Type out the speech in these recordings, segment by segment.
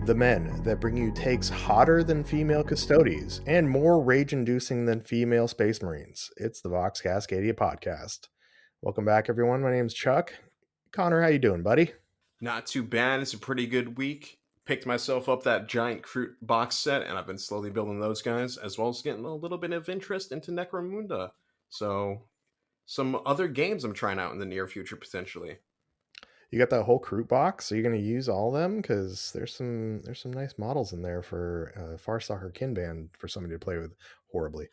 The men that bring you takes hotter than female Custodes and more rage-inducing than female Space Marines. It's the Vox Cascadia podcast. Welcome back, everyone. My name's Chuck. Connor, how you doing, buddy? Not too bad. It's a pretty good week. Picked myself up that giant Crute box set, and I've been slowly building those guys, as well as getting a little bit of interest into Necromunda. So, some other games I'm trying out in the near future, potentially. You got that whole Crute box? Are you going to use all of them? Because there's some nice models in there for Farstalker Kinband for somebody to play with horribly.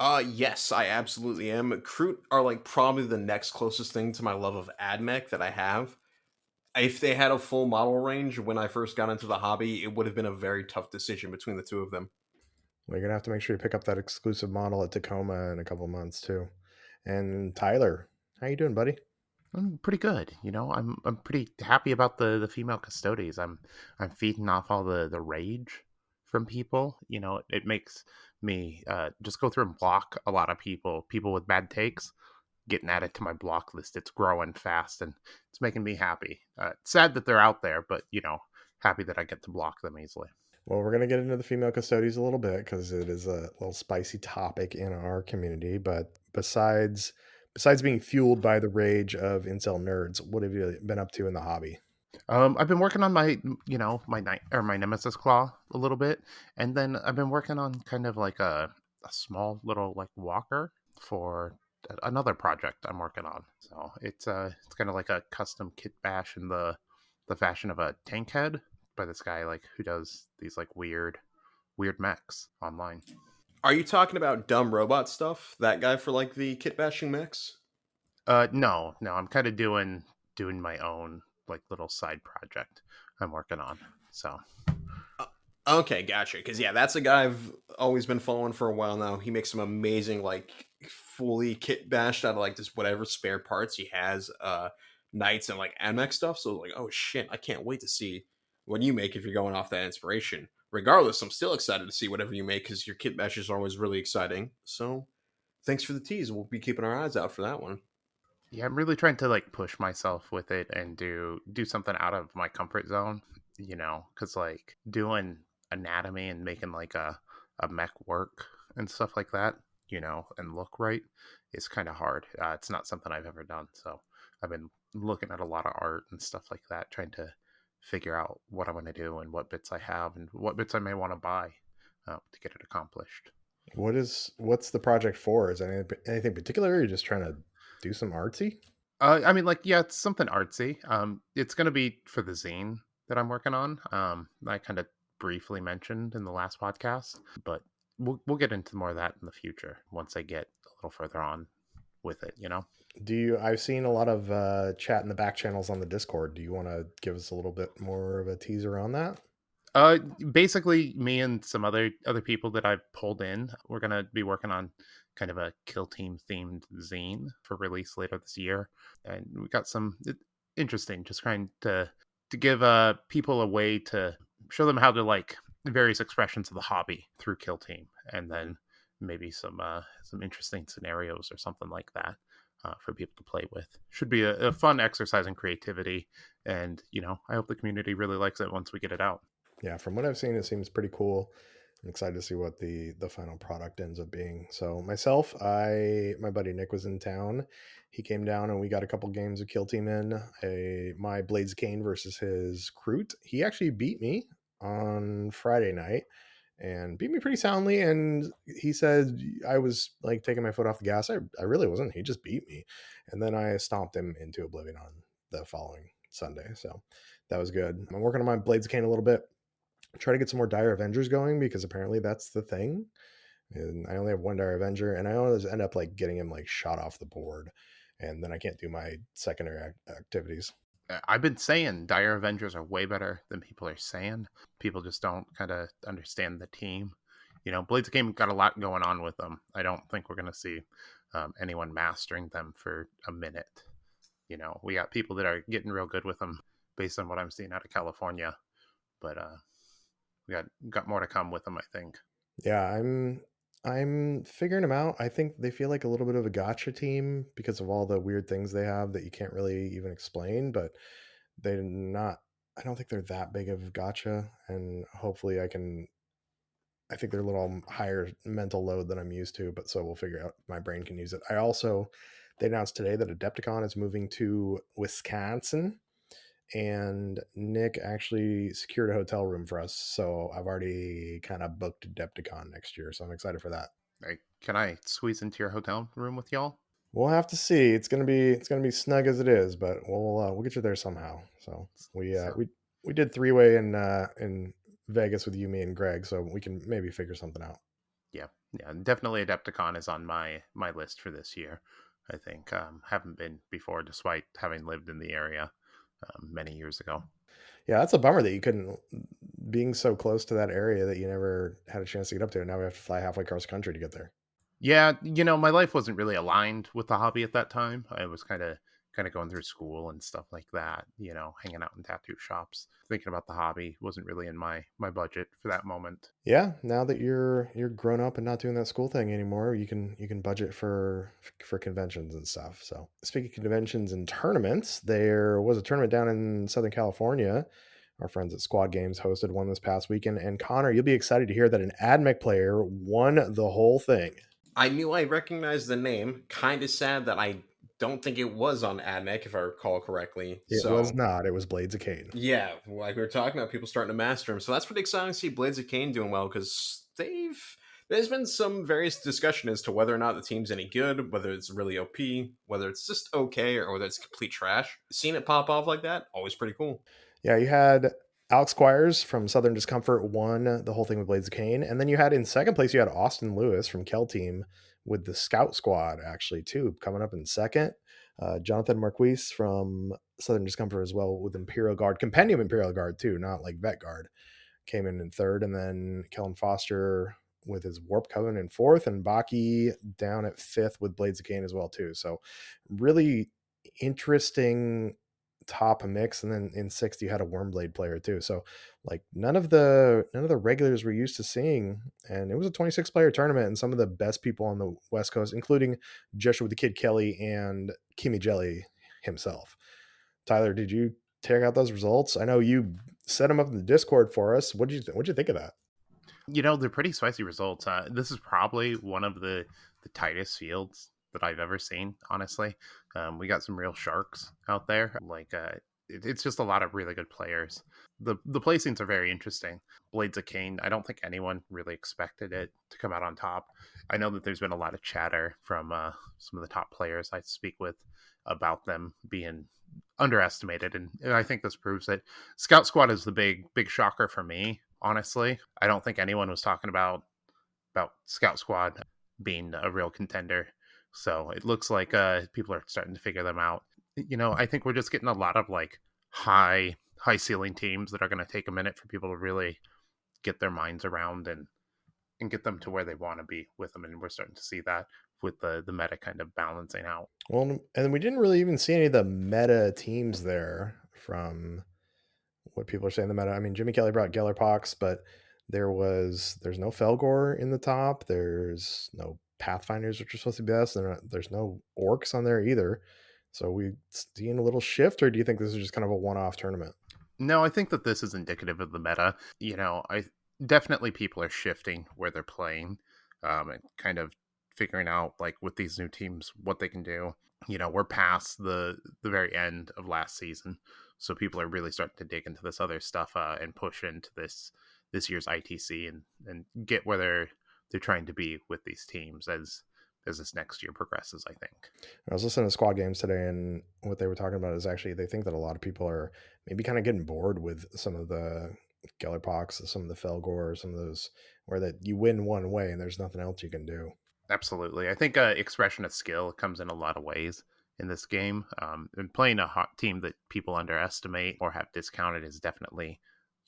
Yes, I absolutely am. Crute are like probably the next closest thing to my love of AdMech that I have. If they had a full model range when I first got into the hobby, it would have been a very tough decision between the two of them. Well, you're going to have to make sure you pick up that exclusive model at Tacoma in a couple months, too. And Tyler, how you doing, buddy? I'm pretty good. I'm pretty happy about the female Custodes. I'm feeding off all the rage from people. It makes me just go through and block a lot of people with bad takes, getting added to my block list. It's growing fast and it's making me happy. Sad that they're out there, but happy that I get to block them easily. Well, we're going to get into the female Custodes a little bit because it is a little spicy topic in our community. But besides being fueled by the rage of incel nerds, what have you been up to in the hobby? I've been working on my my Nemesis Claw a little bit, and then I've been working on kind of like a small little like walker for another project I'm working on. So it's kind of like a custom kit bash in the fashion of a tank head by this guy like who does these like weird mechs online. Are you talking about dumb robot stuff? That guy for like the kit bashing mechs? No, I'm kind of doing my own like little side project I'm working on. So Okay, gotcha. Because yeah, that's a guy I've always been following for a while now. He makes some amazing, like, fully kit bashed out of like just whatever spare parts he has, knights and like AdMech stuff. So like, oh shit, I can't wait to see what you make if you're going off that inspiration. Regardless, I'm still excited to see whatever you make because your kit bashes are always really exciting. So thanks for the tease. We'll be keeping our eyes out for that one. yeah, I'm really trying to like push myself with it and do something out of my comfort zone, because like doing anatomy and making like a mech work and stuff like that, and look right is kind of hard. It's not something I've ever done. So I've been looking at a lot of art and stuff like that, trying to figure out what I want to do and what bits I have and what bits I may want to buy to get it accomplished. What's the project for? Is it anything particular? Or are you just trying to do some artsy? I mean, like, yeah, it's something artsy. It's going to be for the zine that I'm working on. I kind of briefly mentioned in the last podcast, but we'll get into more of that in the future once I get a little further on with it. I've seen a lot of chat in the back channels on the Discord. Do you want to give us a little bit more of a teaser on that? Basically, me and some other people that I've pulled in, we're gonna be working on kind of a Kill Team themed zine for release later this year, and we got some interesting, just trying to give people a way to show them how to like various expressions of the hobby through Kill Team, and then maybe some interesting scenarios or something like that. For people to play with. Should be a fun exercise in creativity, and I hope the community really likes it once we get it out. Yeah, from what I've seen, it seems pretty cool. I'm excited to see what the final product ends up being. So myself, my buddy Nick was in town. He came down and we got a couple games of Kill Team in. My Blades Cane versus his Crute. He actually beat me on Friday night and beat me pretty soundly. And he said I was like taking my foot off the gas. I really wasn't. He just beat me. And then I stomped him into oblivion on the following Sunday. So that was good. I'm working on my Blades Cane a little bit. Try to get some more Dire Avengers going because apparently that's the thing. And I only have one Dire Avenger, and I always end up like getting him like shot off the board, and then I can't do my secondary activities. I've been saying Dire Avengers are way better than people are saying. People just don't kind of understand the team. Blades Game got a lot going on with them. I don't think we're going to see anyone mastering them for a minute. We got people that are getting real good with them based on what I'm seeing out of California, but we got more to come with them, I think. Yeah, I'm figuring them out. I think they feel like a little bit of a gotcha team because of all the weird things they have that you can't really even explain, but they're not I don't think they're that big of gotcha, and hopefully I think they're a little higher mental load than I'm used to, but so we'll figure out if my brain can use it. They announced today that Adepticon is moving to Wisconsin, and Nick actually secured a hotel room for us. So I've already kind of booked Adepticon next year. So I'm excited for that. Can I squeeze into your hotel room with y'all? We'll have to see. It's gonna be snug as it is, but we'll get you there somehow. So So we did 3-way in Vegas with you, me, and Greg, so we can maybe figure something out. yeah, definitely Adepticon is on my list for this year. I think haven't been before, despite having lived in the area many years ago. Yeah, that's a bummer that you couldn't, being so close to that area that you never had a chance to get up there. Now we have to fly halfway across country to get there. Yeah, my life wasn't really aligned with the hobby at that time. I was kind of going through school and stuff like that, hanging out in tattoo shops. Thinking about the hobby wasn't really in my budget for that moment. Yeah, now that you're grown up and not doing that school thing anymore, you can budget for conventions and stuff. So speaking of conventions and tournaments, there was a tournament down in Southern California. Our friends at Squad Games hosted one this past weekend. And Connor, you'll be excited to hear that an AdMech player won the whole thing. I knew I recognized the name. Kind of sad that I don't think it was on AdMech, if I recall correctly. It was So not. It was Blades of Cain. yeah, like we were talking about, people starting to master him. So that's pretty exciting to see Blades of Cain doing well, because there's been some various discussion as to whether or not the team's any good, whether it's really OP, whether it's just okay, or whether it's complete trash. Seeing it pop off like that, always pretty cool. Yeah, you had Alex Squires from Southern Discomfort won the whole thing with Blades of Cain, and then you had in second place you had Austin Lewis from Kill Team with the Scout Squad actually too coming up in second. Jonathan Marquise from Southern Discomfort as well with Imperial Guard, Compendium Imperial Guard too, not like Vet Guard, came in third, and then Kellen Foster with his Warp Coven in fourth, and Baki down at fifth with Blades of Cain as well too. So really interesting top mix, and then in sixth you had a Wormblade player too. So like none of the regulars we're used to seeing, and it was a 26 player tournament, and some of the best people on the West Coast, including Joshua the Kid Kelly and Kimmy Jelly himself. Tyler, did you check out those results? I know you set them up in the Discord for us. What'd you think of that? They're pretty spicy results. This is probably one of the tightest fields that I've ever seen, honestly. We got some real sharks out there. It's just a lot of really good players. The placings are very interesting. Blades of Cain, I don't think anyone really expected it to come out on top. I know that there's been a lot of chatter from some of the top players I speak with about them being underestimated, and I think this proves that. Scout Squad is the big shocker for me, honestly. I don't think anyone was talking about Scout Squad being a real contender, so it looks like people are starting to figure them out. I think we're just getting a lot of like high ceiling teams that are going to take a minute for people to really get their minds around and get them to where they want to be with them, and we're starting to see that with the meta kind of balancing out. Well, and we didn't really even see any of the meta teams there from what people are saying the meta. I mean, Jimmy Kelly brought Gellerpox, but there's no Felgor in the top. There's no Pathfinders, which are supposed to be best. There's no Orcs on there either. So we seeing a little shift, or do you think this is just kind of a one-off tournament? No, I think that this is indicative of the meta. I definitely people are shifting where they're playing, and kind of figuring out like with these new teams what they can do. We're past the very end of last season, so people are really starting to dig into this other stuff and push into this year's ITC and get where they're trying to be with these teams as this next year progresses, I think. I was listening to Squad Games today, and what they were talking about is actually they think that a lot of people are maybe kind of getting bored with some of the Gellerpox, some of the Felgor, some of those where that you win one way and there's nothing else you can do. Absolutely. I think expression of skill comes in a lot of ways in this game. And playing a hot team that people underestimate or have discounted is definitely,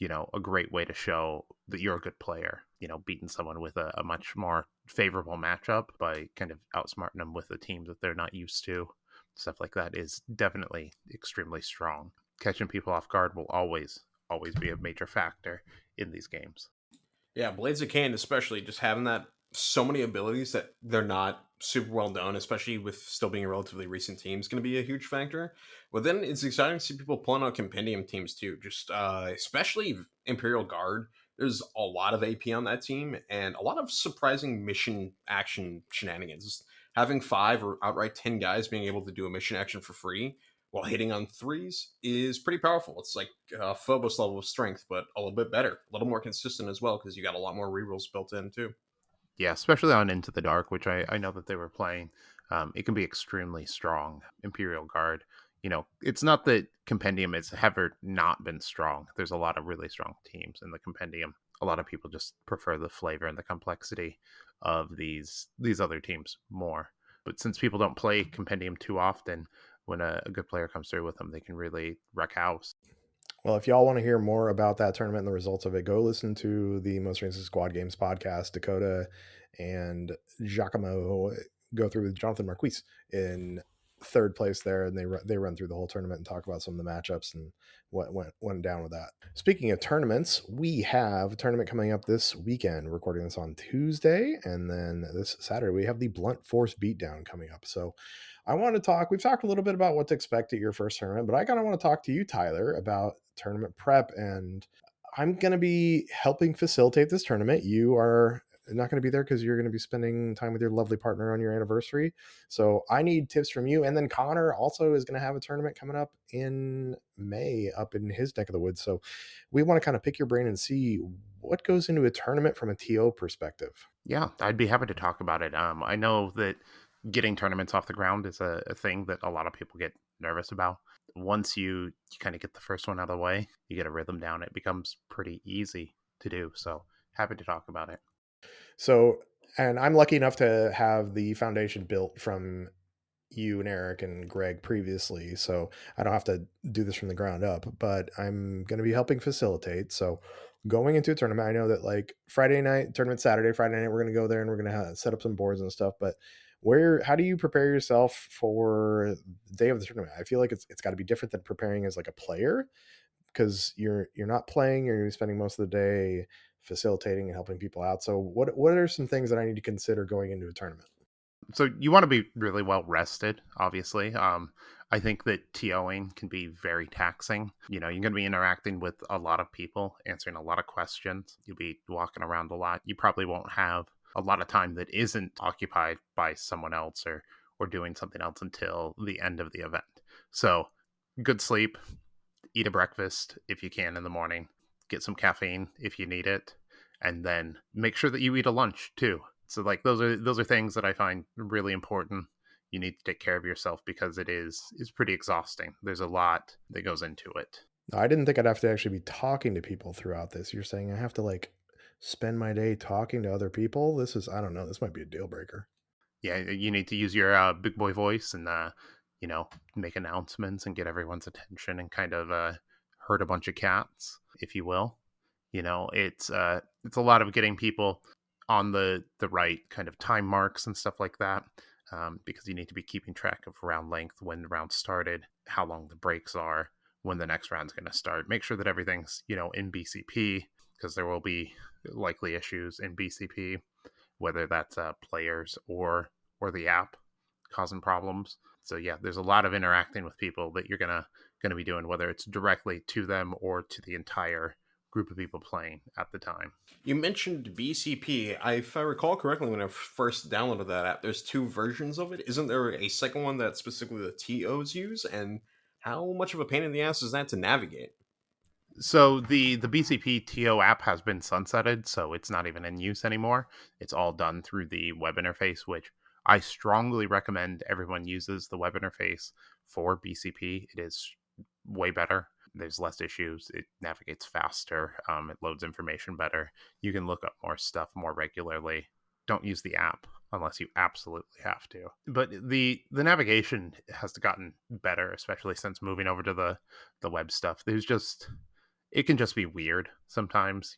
a great way to show that you're a good player. Beating someone with a much more favorable matchup by kind of outsmarting them with a team that they're not used to. Stuff like that is definitely extremely strong. Catching people off guard will always be a major factor in these games. Yeah, Blades of Cain, especially just having that so many abilities that they're not super well known, especially with still being a relatively recent team, is going to be a huge factor. But then it's exciting to see people pulling out compendium teams too. Just especially Imperial Guard. There's a lot of AP on that team and a lot of surprising mission action shenanigans. Just having 5 or outright 10 guys being able to do a mission action for free while hitting on threes is pretty powerful. It's like Phobos level of strength, but a little bit better, a little more consistent as well because you got a lot more rerolls built in too. Yeah, especially on Into the Dark, which I know that they were playing. It can be extremely strong. Imperial Guard. It's not that Compendium has ever not been strong. There's a lot of really strong teams in the Compendium. A lot of people just prefer the flavor and the complexity of these other teams more. But since people don't play Compendium too often, when a good player comes through with them, they can really wreck house. Well, if y'all want to hear more about that tournament and the results of it, go listen to the Most Recent Squad Games podcast. Dakota and Giacomo go through with Jonathan Marquise in third place there, and they run through the whole tournament and talk about some of the matchups and what went down with that. Speaking of tournaments, we have a tournament coming up this weekend. Recording this on Tuesday, and then this Saturday we have the Blunt Force Beatdown coming up. So I want to talk. We've talked a little bit about what to expect at your first tournament, but I kind of want to talk to you, Tyler, about tournament prep. And I'm going to be helping facilitate this tournament. You are not going to be there because you're going to be spending time with your lovely partner on your anniversary. So I need tips from you. And then Connor also is going to have a tournament coming up in May up in his neck of the woods. So we want to kind of pick your brain and see what goes into a tournament from a TO perspective. Yeah, I'd be happy to talk about it. I know that getting tournaments off the ground is a thing that a lot of people get nervous about. Once you kind of get the first one out of the way, you get a rhythm down, it becomes pretty easy to do. So happy to talk about it. So, and I'm lucky enough to have the foundation built from you and Eric and Greg previously, so I don't have to do this from the ground up, but I'm going to be helping facilitate. So going into a tournament, I know that like Friday night tournament, Friday night, we're going to go there and we're going to set up some boards and stuff, but how do you prepare yourself for the day of the tournament? I feel like it's got to be different than preparing as like a player, because you're not playing, you're going to be spending most of the day facilitating and helping people out. So what are some things that I need to consider going into a tournament? So you want to be really well rested, obviously. I think that TOing can be very taxing. You're going to be interacting with a lot of people, answering a lot of questions. You'll be walking around a lot. You probably won't have a lot of time that isn't occupied by someone else or doing something else until the end of the event. So good sleep, eat a breakfast if you can in the morning, get some caffeine if you need it, and then make sure that you eat a lunch too. So like those are things that I find really important. You need to take care of yourself because it's pretty exhausting. There's a lot that goes into it. I didn't think I'd have to actually be talking to people throughout this. You're saying I have to like spend my day talking to other people? I don't know, this might be a deal breaker. Yeah, you need to use your big boy voice and make announcements and get everyone's attention and kind of herd a bunch of cats, if you will. It's a lot of getting people on the right kind of time marks and stuff like that, because you need to be keeping track of round length, when the round started, how long the breaks are, when the next round's going to start. Make sure that everything's in BCP, because there will be likely issues in BCP, whether that's players or the app causing problems. So yeah, there's a lot of interacting with people that you're gonna be doing, whether it's directly to them or to the entire group of people playing at the time. You mentioned BCP. If I recall correctly, when I first downloaded that app, there's 2 versions of it. Isn't there a second one that specifically the TOs use? And how much of a pain in the ass is that to navigate? So the BCP TO app has been sunsetted, so it's not even in use anymore. It's all done through the web interface, which I strongly recommend everyone uses the web interface for BCP. It is way better. There's less issues. It navigates faster. It loads information better. You can look up more stuff more regularly. Don't use the app unless you absolutely have to. But the navigation has gotten better, especially since moving over to the web stuff. It can just be weird sometimes.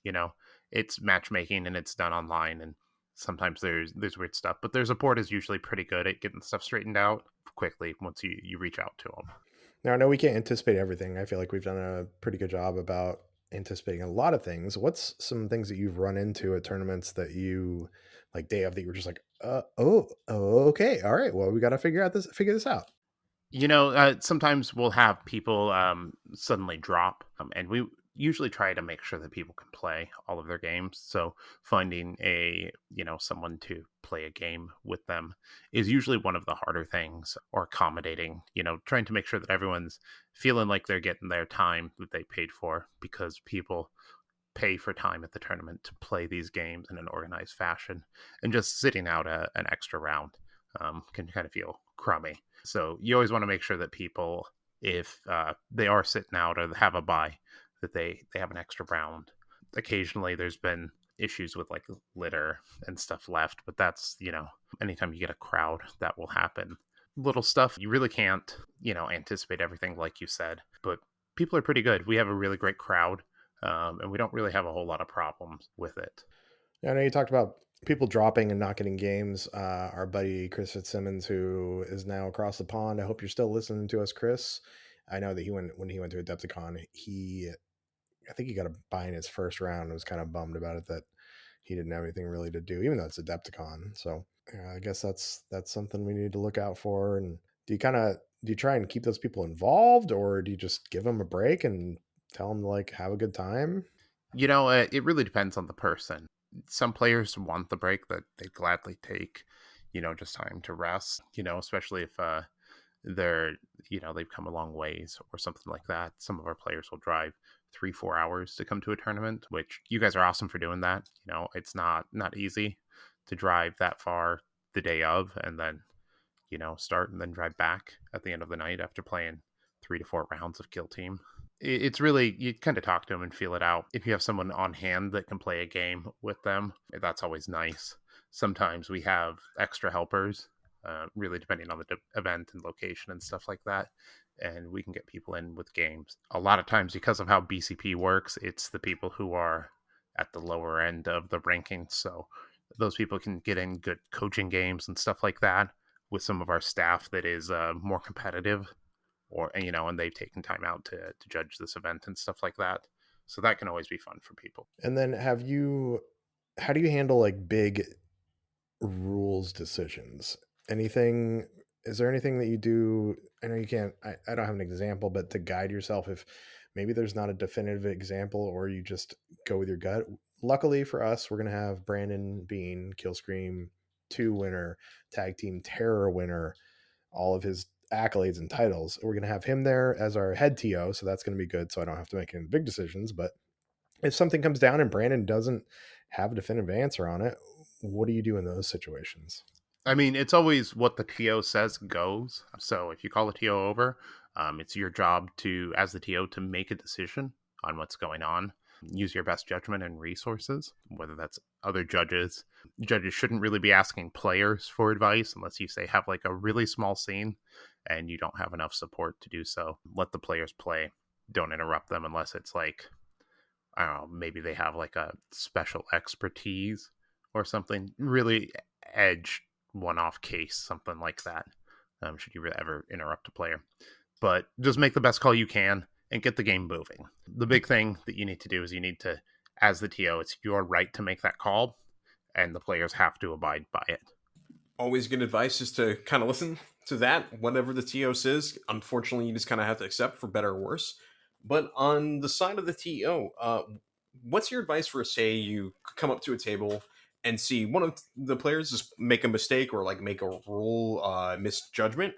It's matchmaking and it's done online, and sometimes there's weird stuff. But their support is usually pretty good at getting stuff straightened out quickly once you reach out to them. Now, I know we can't anticipate everything. I feel like we've done a pretty good job about anticipating a lot of things. What's some things that you've run into at tournaments that you like day of that you were just like, oh, okay, all right, well, we got to figure this out? Sometimes we'll have people suddenly drop, and we usually try to make sure that people can play all of their games. So finding someone to play a game with them is usually one of the harder things, or accommodating, trying to make sure that everyone's feeling like they're getting their time that they paid for, because people pay for time at the tournament to play these games in an organized fashion, and just sitting out an extra round can kind of feel crummy. So you always want to make sure that people, if they are sitting out or have a bye, that they have an extra round. Occasionally there's been issues with like litter and stuff left, but that's, anytime you get a crowd, that will happen. Little stuff, you really can't, anticipate everything, like you said, but people are pretty good. We have a really great crowd, and we don't really have a whole lot of problems with it. I know you talked about people dropping and not getting games. Our buddy Chris Fitzsimmons, who is now across the pond. I hope you're still listening to us, Chris. I know that when he went to Adepticon, I think he got a bye in his first round and was kind of bummed about it, that he didn't have anything really to do, even though it's Adepticon. So I guess that's something we need to look out for. And do you try and keep those people involved, or do you just give them a break and tell them to like have a good time? It really depends on the person. Some players want the break that they gladly take, just time to rest, especially if they're, they've come a long ways or something like that. Some of our players will drive 3-4 hours to come to a tournament, which you guys are awesome for doing that. It's not easy to drive that far the day of, and then, start and then drive back at the end of the night after playing 3 to 4 rounds of Kill Team. It's really, you kind of talk to them and feel it out. If you have someone on hand that can play a game with them, that's always nice. Sometimes we have extra helpers, really depending on the event and location and stuff like that, and we can get people in with games. A lot of times, because of how BCP works, it's the people who are at the lower end of the rankings, so those people can get in good coaching games and stuff like that with some of our staff that is more competitive, or and they've taken time out to judge this event and stuff like that. So that can always be fun for people. And then how do you handle like big rules decisions? Anything, is there anything that you do? I know you can't, I don't have an example, but to guide yourself, if maybe there's not a definitive example, or you just go with your gut. Luckily for us, we're going to have Brandon Bean, Killscream 2 winner, Tag Team Terror winner, all of his accolades and titles. We're going to have him there as our head TO, so that's going to be good. So I don't have to make any big decisions. But if something comes down and Brandon doesn't have a definitive answer on it, what do you do in those situations? I mean, it's always what the TO says goes. So if you call the TO over, it's your job to, as the TO, to make a decision on what's going on. Use your best judgment and resources, whether that's other judges. Judges shouldn't really be asking players for advice unless you say have like a really small scene and you don't have enough support to do so. Let the players play. Don't interrupt them unless it's like, I don't know, maybe they have like a special expertise or something. Really edge one-off case, something like that, should you ever interrupt a player. But just make the best call you can and get the game moving. The big thing that you need to do is you need to, as the TO, it's your right to make that call, and the players have to abide by it. Always good advice is to kind of listen to that, whatever the TO says. Unfortunately, you just kind of have to accept, for better or worse. But on the side of the TO, what's your advice for, say, you come up to a table and see one of the players just make a mistake or like make a rule misjudgment?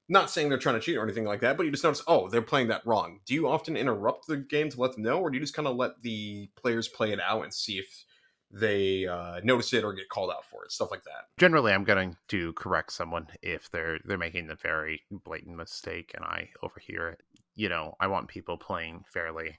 Not saying they're trying to cheat or anything like that, but you just notice, oh, they're playing that wrong. Do you often interrupt the game to let them know, or do you just kind of let the players play it out and see if they notice it or get called out for it, stuff like that? Generally, I'm going to correct someone if they're making a very blatant mistake and I overhear it. I want people playing fairly,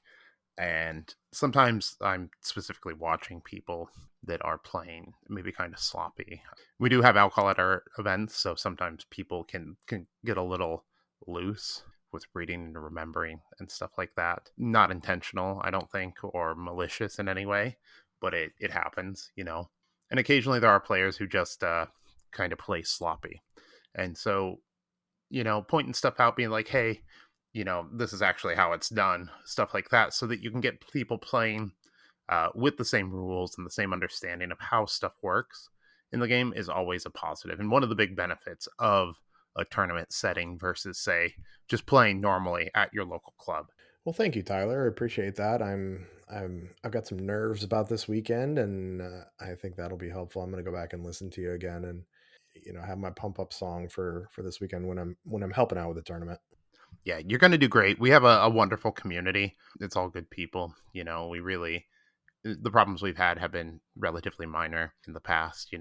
and sometimes I'm specifically watching people that are playing maybe kind of sloppy. We do have alcohol at our events, so sometimes people can get a little loose with reading and remembering and stuff like that. Not intentional, I don't think, or malicious in any way, but it happens, And occasionally there are players who just kind of play sloppy. And so, pointing stuff out, being like, hey, this is actually how it's done, stuff like that, so that you can get people playing with the same rules and the same understanding of how stuff works, in the game is always a positive. And one of the big benefits of a tournament setting versus, say, just playing normally at your local club. Well, thank you, Tyler. I appreciate that. I've got some nerves about this weekend, and I think that'll be helpful. I'm going to go back and listen to you again, and have my pump up song for this weekend when I'm helping out with the tournament. Yeah, you're going to do great. We have a wonderful community. It's all good people. We really, the problems we've had have been relatively minor in the past.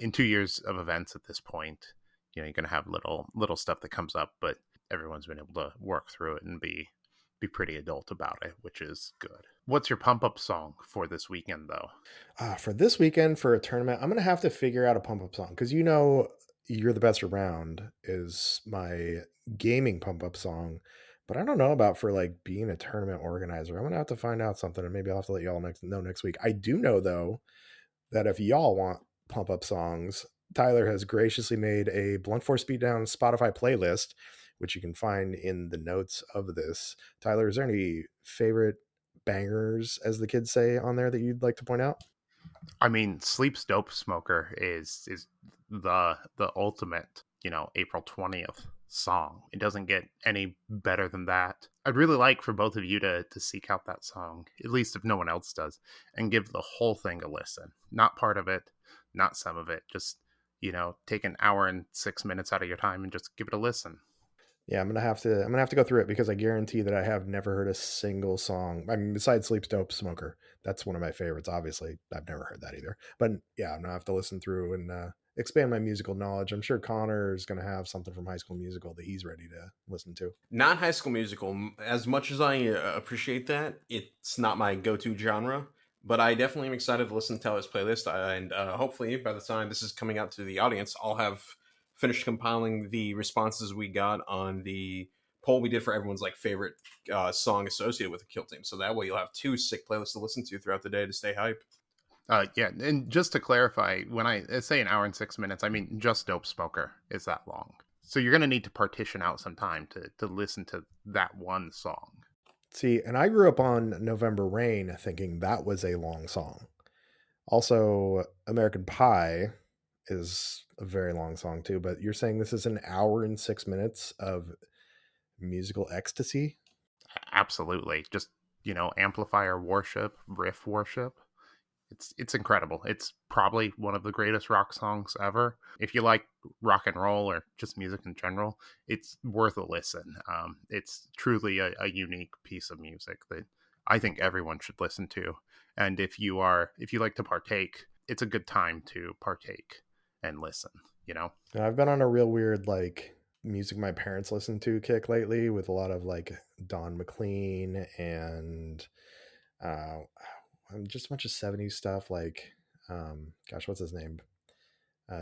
In 2 years of events at this point, you're going to have little stuff that comes up, but everyone's been able to work through it and be pretty adult about it, which is good. What's your pump up song for this weekend, though? For this weekend for a tournament, I'm going to have to figure out a pump up song because you're the best around is my gaming pump up song, but I don't know about for like being a tournament organizer. I'm going to have to find out something, and maybe I'll have to let y'all know next week. I do know though that if y'all want pump up songs, Tyler has graciously made a Blunt Force Beatdown Spotify playlist, which you can find in the notes of this. Tyler, is there any favorite bangers, as the kids say, on there that you'd like to point out? I mean, Sleep's Dope Smoker is the ultimate, April 20th song. It doesn't get any better than that. I'd really like for both of you to seek out that song, at least if no one else does, and give the whole thing a listen. Not part of it, not some of it. Just, take an hour and 6 minutes out of your time and just give it a listen. Yeah, I'm gonna have to go through it because I guarantee that I have never heard a single song. I mean, besides Sleep's Dope Smoker, that's one of my favorites. Obviously, I've never heard that either. But yeah, I'm gonna have to listen through and expand my musical knowledge. I'm sure Connor is gonna have something from High School Musical that he's ready to listen to. Not High School Musical. As much as I appreciate that, it's not my go-to genre. But I definitely am excited to listen to his playlist, and hopefully by the time this is coming out to the audience, I'll have finished compiling the responses we got on the poll we did for everyone's like favorite song associated with the Kill Team. So that way you'll have two sick playlists to listen to throughout the day to stay hype. Yeah, and just to clarify, when I say an hour and 6 minutes, I mean just Dope Smoker is that long. So you're going to need to partition out some time to listen to that one song. See, and I grew up on November Rain thinking that was a long song. Also, American Pie is a very long song too, but you're saying this is an hour and 6 minutes of musical ecstasy? Absolutely. Just, amplifier worship, riff worship. It's incredible. It's probably one of the greatest rock songs ever. If you like rock and roll or just music in general, it's worth a listen. It's truly a unique piece of music that I think everyone should listen to. And if you like to partake, it's a good time to partake and listen. And I've been on a real weird like music my parents listen to kick lately with a lot of like Don McLean and just a bunch of 70s stuff like gosh, what's his name?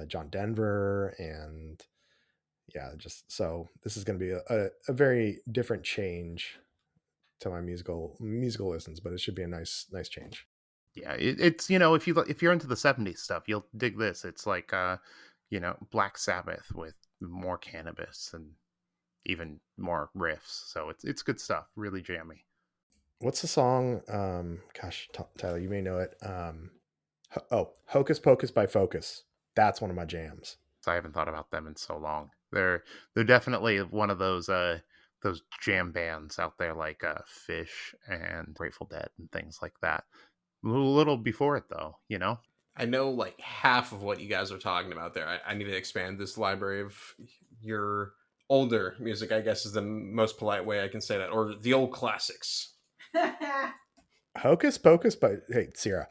John Denver. And yeah, just so this is going to be a very different change to my musical listens, but it should be a nice change. Yeah, it's if you're into the 70s stuff, you'll dig this. It's like Black Sabbath with more cannabis and even more riffs. So it's good stuff, really jammy. What's the song? Gosh, Tyler, you may know it. Hocus Pocus by Focus. That's one of my jams. So I haven't thought about them in so long. They're definitely one of those jam bands out there like Fish and Grateful Dead and things like that. A little before it though, I know like half of what you guys are talking about there. I need to expand this library of your older music, I guess is the most polite way I can say that, or the old classics. Hocus Pocus by Sierra,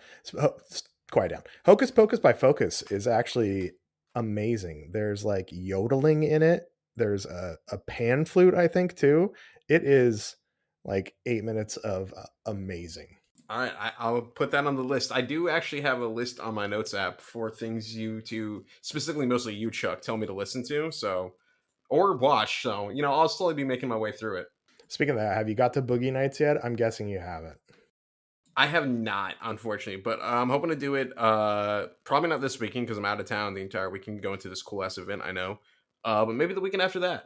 quiet down. Hocus Pocus by Focus is actually amazing. There's like yodeling in it. There's a pan flute, I think, too. It is like 8 minutes of amazing. All right, I'll put that on the list. I do actually have a list on my notes app for things you to, specifically mostly you, Chuck, tell me to listen to. So, or watch. So, I'll slowly be making my way through it. Speaking of that, have you got to Boogie Nights yet? I'm guessing you haven't. I have not, unfortunately, but I'm hoping to do it. Probably not this weekend because I'm out of town the entire weekend going to this cool ass event. I know, but maybe the weekend after that.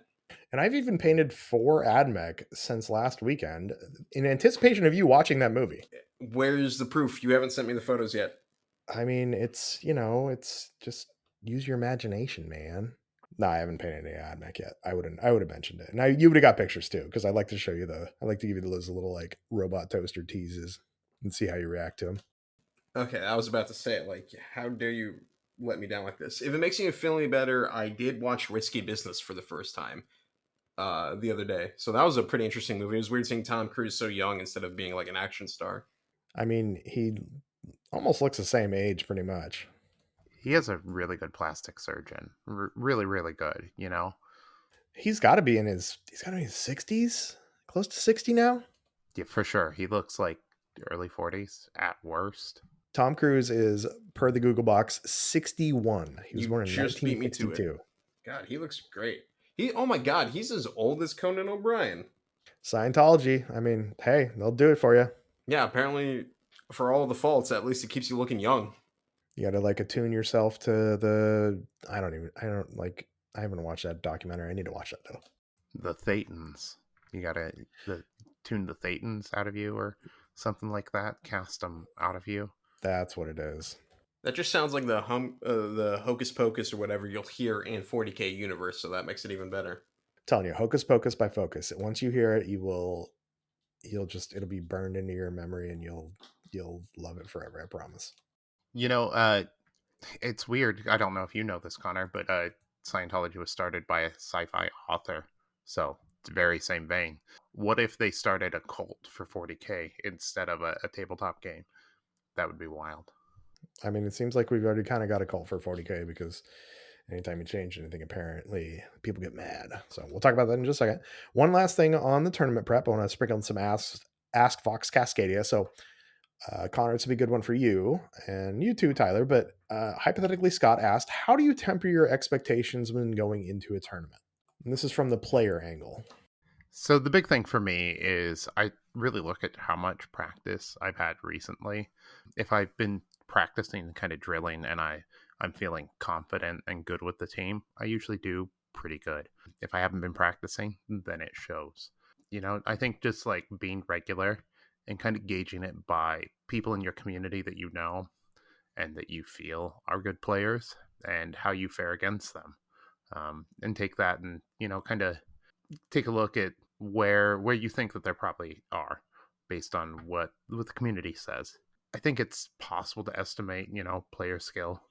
And I've even painted 4 AdMech since last weekend in anticipation of you watching that movie. Where's the proof? You haven't sent me the photos yet. I mean, it's just use your imagination, man. No, I haven't painted any AdMech yet. I would have mentioned it. Now you would have got pictures too, because I like to give you those little like robot toaster teases and see how you react to them. Okay, I was about to say it. Like, how dare you let me down like this? If it makes you feel any better, I did watch Risky Business for the first time the other day, so that was a pretty interesting movie. It was weird seeing Tom Cruise so young instead of being like an action star. I mean, he almost looks the same age, pretty much. He is a really good plastic surgeon. Really, really good, you know? He's got to be in his 60s, close to 60 now. Yeah, for sure. He looks like early 40s at worst. Tom Cruise is, per the Google Box, 61. He was You born in just beat me to it. 1962. God, he looks great. Oh my god, he's as old as Conan O'Brien. Scientology. I mean, hey, they'll do it for you. Yeah, apparently for all the faults, at least it keeps you looking young. You got to like attune yourself to the. I don't like. I haven't watched that documentary. I need to watch that though. The Thetans. You gotta tune the Thetans out of you or something like that. Cast them out of you. That's what it is. That just sounds like the hocus pocus or whatever you'll hear in 40k universe, so that makes it even better. I'm telling you, hocus pocus by focus. Once you hear it, it'll be burned into your memory, and you'll love it forever. I promise. You know, it's weird. I don't know if you know this, Connor, but Scientology was started by a sci-fi author, so it's very same vein. What if they started a cult for 40k instead of a tabletop game? That would be wild. I mean, it seems like we've already kind of got a cult for 40k because anytime you change anything, apparently people get mad. So we'll talk about that in just a second. One last thing on the tournament prep. I want to sprinkle in some Ask Fox Cascadia. So Connor, it's a good one for you and you too, Tyler. But hypothetically, Scott asked, how do you temper your expectations when going into a tournament? And this is from the player angle. So the big thing for me is I really look at how much practice I've had recently. If I've been practicing and kind of drilling and I'm feeling confident and good with the team, I usually do pretty good. If I haven't been practicing, then it shows. You know, I think just like being regular and kind of gauging it by people in your community that you know and that you feel are good players and how you fare against them. And take that and, you know, kind of take a look at where you think that they probably are based on what the community says. I think it's possible to estimate, you know, player skill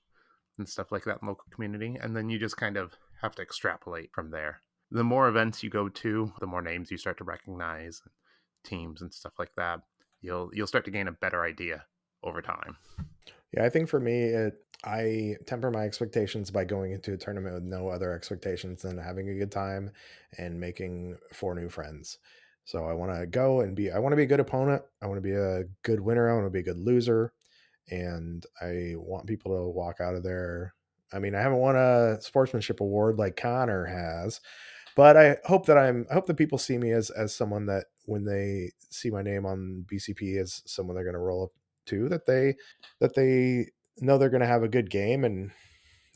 and stuff like that in local community, and then you just kind of have to extrapolate from there. The more events you go to, the more names you start to recognize, teams and stuff like that. You'll start to gain a better idea over time. Yeah, I think for me, I temper my expectations by going into a tournament with no other expectations than having a good time and making 4 new friends. So I want to go and I want to be a good opponent. I want to be a good winner. I want to be a good loser. And I want people to walk out of there. I mean, I haven't won a sportsmanship award like Connor has, but I hope that people see me as someone that when they see my name on BCP as someone they're going to roll up to, that they know they're going to have a good game and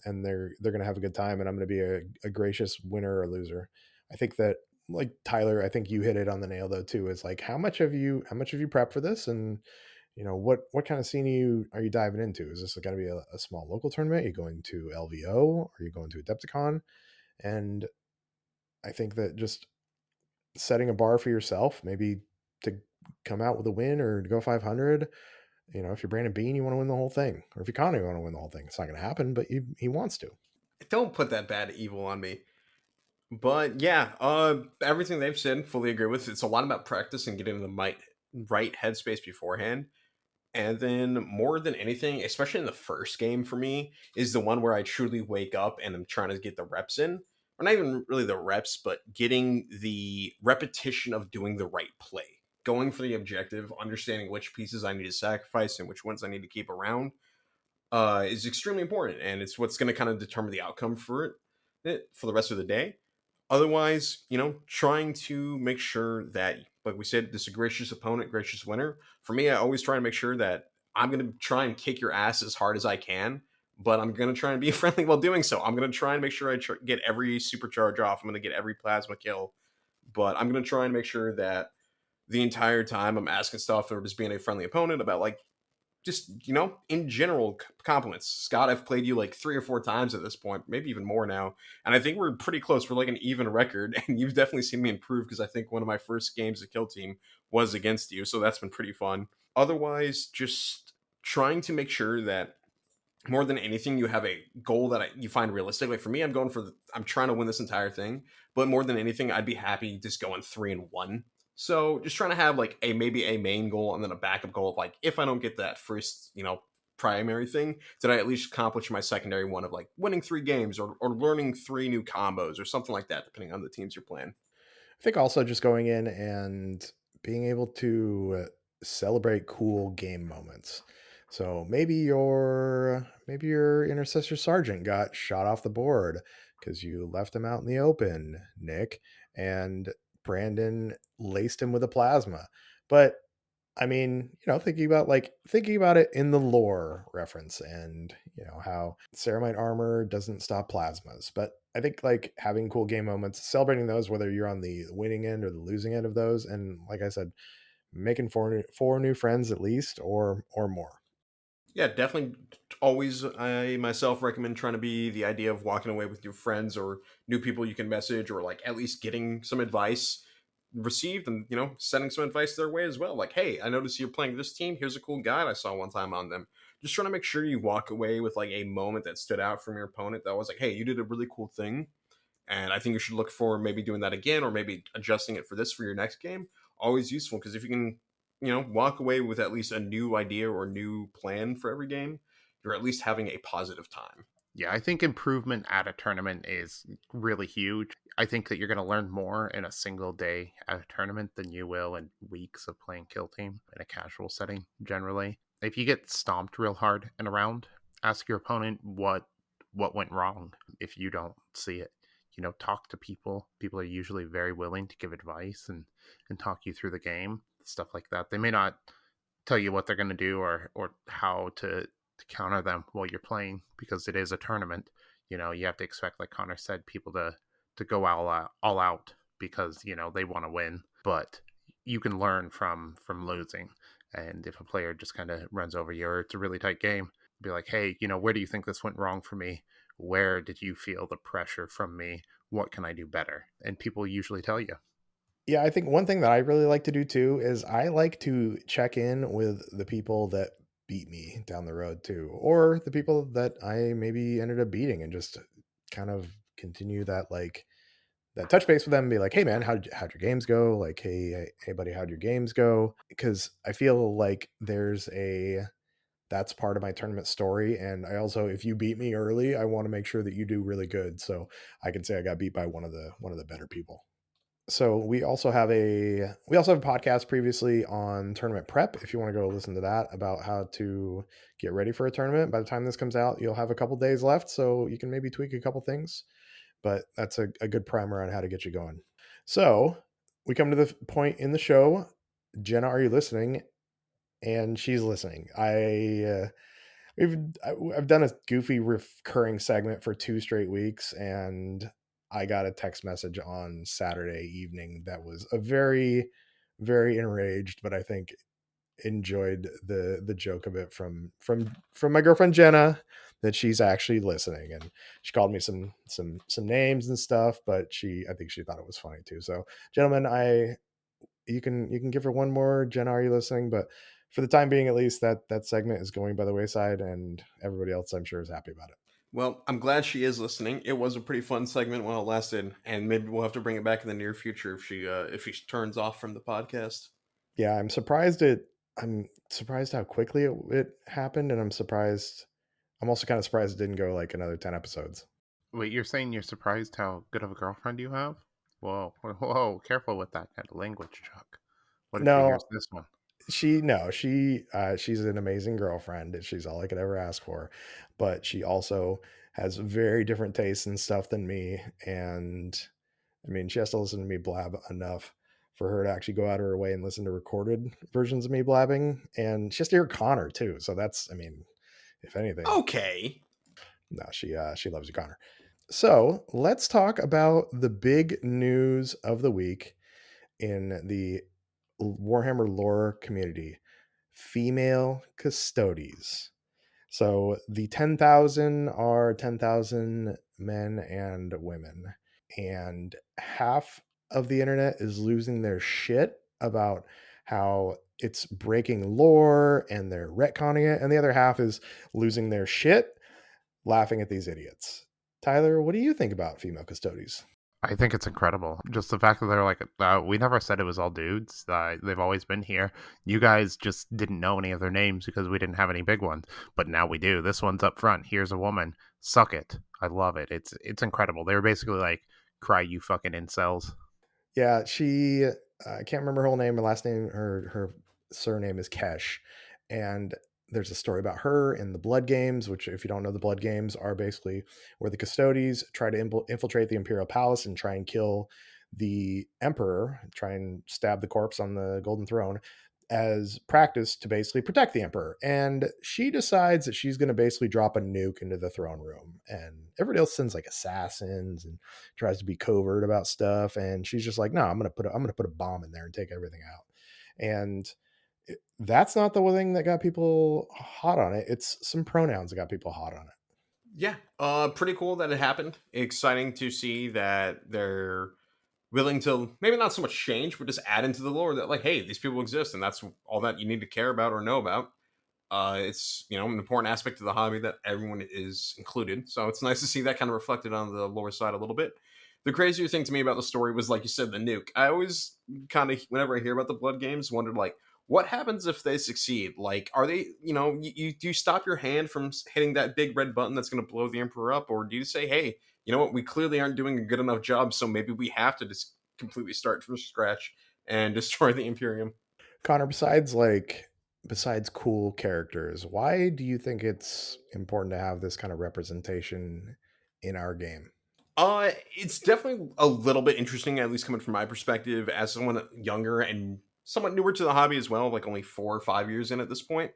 they're going to have a good time, and I'm going to be a gracious winner or loser. I think that, like Tyler, I think you hit it on the nail though too. Is like how much have you prepped for this, and what kind of scene are you diving into? Is this going to be a small local tournament? Are you going to LVO? Are you going to Adepticon? And I think that just setting a bar for yourself, maybe to come out with a win or to go 500. If you're Brandon Bean, you want to win the whole thing, or if you're Connor, you want to win the whole thing. It's not going to happen, but he wants to. Don't put that bad evil on me. But yeah, everything they've said, fully agree with. It's a lot about practice and getting in the right headspace beforehand. And then more than anything, especially in the first game for me, is the one where I truly wake up and I'm trying to get the reps in. Or not even really the reps, but getting the repetition of doing the right play. Going for the objective, understanding which pieces I need to sacrifice and which ones I need to keep around is extremely important. And it's what's going to kind of determine the outcome for it for the rest of the day. Otherwise, trying to make sure that, like we said, this is a gracious opponent, gracious winner. For me, I always try to make sure that I'm going to try and kick your ass as hard as I can, but I'm going to try and be friendly while doing so. I'm going to try and make sure I get every supercharge off. I'm going to get every plasma kill, but I'm going to try and make sure that the entire time I'm asking stuff or just being a friendly opponent about, like, just, in general, compliments. Scott, I've played you like 3 or 4 times at this point, maybe even more now. And I think we're pretty close. We're like an even record. And you've definitely seen me improve because I think one of my first games of Kill Team was against you. So that's been pretty fun. Otherwise, just trying to make sure that more than anything, you have a goal that you find realistic. Like for me, I'm trying to win this entire thing. But more than anything, I'd be happy just going 3-1. So just trying to have like maybe a main goal and then a backup goal of like, if I don't get that first, primary thing, did I at least accomplish my secondary one of like winning 3 games or learning 3 new combos or something like that, depending on the teams you're playing. I think also just going in and being able to celebrate cool game moments. So maybe your intercessor sergeant got shot off the board because you left him out in the open, Nick, and Brandon laced him with a plasma. But I mean, thinking about it in the lore reference and, how ceramite armor doesn't stop plasmas. But I think like having cool game moments, celebrating those, whether you're on the winning end or the losing end of those. And like I said, making four new friends at least or more. Yeah, definitely. Always, I myself recommend trying to be the idea of walking away with your friends or new people you can message, or like at least getting some advice received, and sending some advice their way as well. Like, hey, I noticed you're playing this team. Here's a cool guide I saw one time on them. Just trying to make sure you walk away with like a moment that stood out from your opponent that was like, hey, you did a really cool thing, and I think you should look for maybe doing that again, or maybe adjusting it for your next game. Always useful, because if you can, walk away with at least a new idea or new plan for every game, you're at least having a positive time. Yeah, I think improvement at a tournament is really huge. I think that you're going to learn more in a single day at a tournament than you will in weeks of playing Kill Team in a casual setting, generally. If you get stomped real hard in a round, ask your opponent what went wrong if you don't see it. Talk to people. People are usually very willing to give advice and talk you through the game, stuff like that. They may not tell you what they're going to do or how to counter them while you're playing, because it is a tournament. You have to expect, like Connor said, people to go all out because they want to win. But you can learn from losing. And if a player just kind of runs over you, or it's a really tight game, be like, hey, where do you think this went wrong for me? Where did you feel the pressure from me? What can I do better? And people usually tell you. Yeah, I think one thing that I really like to do too is I like to check in with the people that beat me down the road too, or the people that I maybe ended up beating, and just kind of continue that touch base with them and be like, hey man, how'd your games go? Like, hey buddy, how'd your games go? Because I feel like that's part of my tournament story. And I also, if you beat me early, I want to make sure that you do really good. So I can say I got beat by one of the better people. So we also have a podcast previously on tournament prep. If you want to go listen to that about how to get ready for a tournament, by the time this comes out, you'll have a couple days left, so you can maybe tweak a couple things. But that's a good primer on how to get you going. So we come to the point in the show. Jenna, are you listening? And she's listening. I've done a goofy recurring segment for 2 straight weeks, and I got a text message on Saturday evening that was a very, very enraged, but I think enjoyed the joke of it from my girlfriend Jenna, that she's actually listening, and she called me some names and stuff, but I think she thought it was funny too. So, gentlemen, you can give her one more, Jenna, are you listening? But for the time being, at least, that segment is going by the wayside, and everybody else, I'm sure, is happy about it. Well, I'm glad she is listening. It was a pretty fun segment while it lasted, and maybe we'll have to bring it back in the near future if she turns off from the podcast. Yeah, I'm surprised how quickly it happened, and I'm also kind of surprised it didn't go like another 10 episodes. Wait, you're saying you're surprised how good of a girlfriend you have? Whoa, whoa, careful with that kind of language, Chuck. What if she No, hears this one? she's an amazing girlfriend. She's all I could ever ask for, but she also has very different tastes and stuff than me. And I mean, she has to listen to me blab enough for her to actually go out of her way and listen to recorded versions of me blabbing. And she has to hear Connor too. So that's, I mean, if anything, Okay. no, she loves you, Connor. So let's talk about the big news of the week in the Warhammer lore community. female Custodes. So the 10,000 are 10,000 men and women. And half of the internet is losing their shit about how it's breaking lore and they're retconning it. And the other half is losing their shit laughing at these idiots. Tyler, what do you think about female Custodes? I think it's incredible. Just the fact that they're like, we never said it was all dudes. They've always been here. You guys just didn't know any of their names because we didn't have any big ones. But now we do. This one's up front. Here's a woman. Suck it. I love it. It's incredible. They were basically like, cry you fucking incels. Yeah, she, I can't remember her whole name. Her last name, her surname is Kesh. And there's a story about her in the Blood Games, which, if you don't know, the Blood Games are basically where the Custodes try to infiltrate the Imperial Palace and try and kill the Emperor, try and stab the corpse on the Golden Throne as practice to basically protect the Emperor. And she decides that she's going to basically drop a nuke into the throne room. And everybody else sends like assassins and tries to be covert about stuff. And she's just like, no, I'm going to put a bomb in there and take everything out. And that's not the thing that got people hot on it. It's some pronouns that got people hot on it. Yeah, pretty cool that it happened. Exciting to see that they're willing to maybe not so much change, but just add into the lore that like, hey, these people exist, and that's all that you need to care about or know about. It's an important aspect of the hobby that everyone is included. So it's nice to see that kind of reflected on the lore side a little bit. The crazier thing to me about the story was, like you said, the nuke. I always kind of, whenever I hear about the Blood Games, wondered like, what happens if they succeed? Like, are they, do you stop your hand from hitting that big red button that's going to blow the Emperor up, or do you say, hey, you know what, we clearly aren't doing a good enough job, so maybe we have to just completely start from scratch and destroy the Imperium? Connor, besides cool characters, why do you think it's important to have this kind of representation in our game? It's definitely a little bit interesting, at least coming from my perspective, as someone younger and somewhat newer to the hobby as well, like only 4 or 5 years in at this point,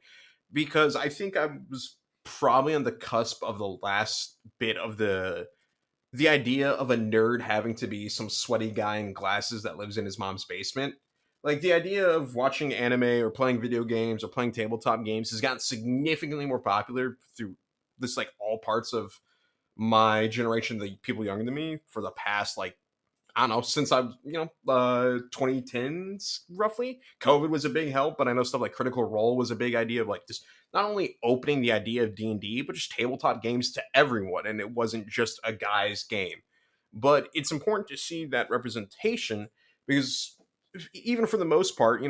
because I think I was probably on the cusp of the last bit of the idea of a nerd having to be some sweaty guy in glasses that lives in his mom's basement. Like the idea of watching anime or playing video games or playing tabletop games has gotten significantly more popular through this like all parts of my generation, the people younger than me, for the past like I don't know, since I was, 2010s roughly. COVID was a big help, but I know stuff like Critical Role was a big idea of like just not only opening the idea of D&D, but just tabletop games to everyone, and it wasn't just a guy's game. But it's important to see that representation because even for the most part,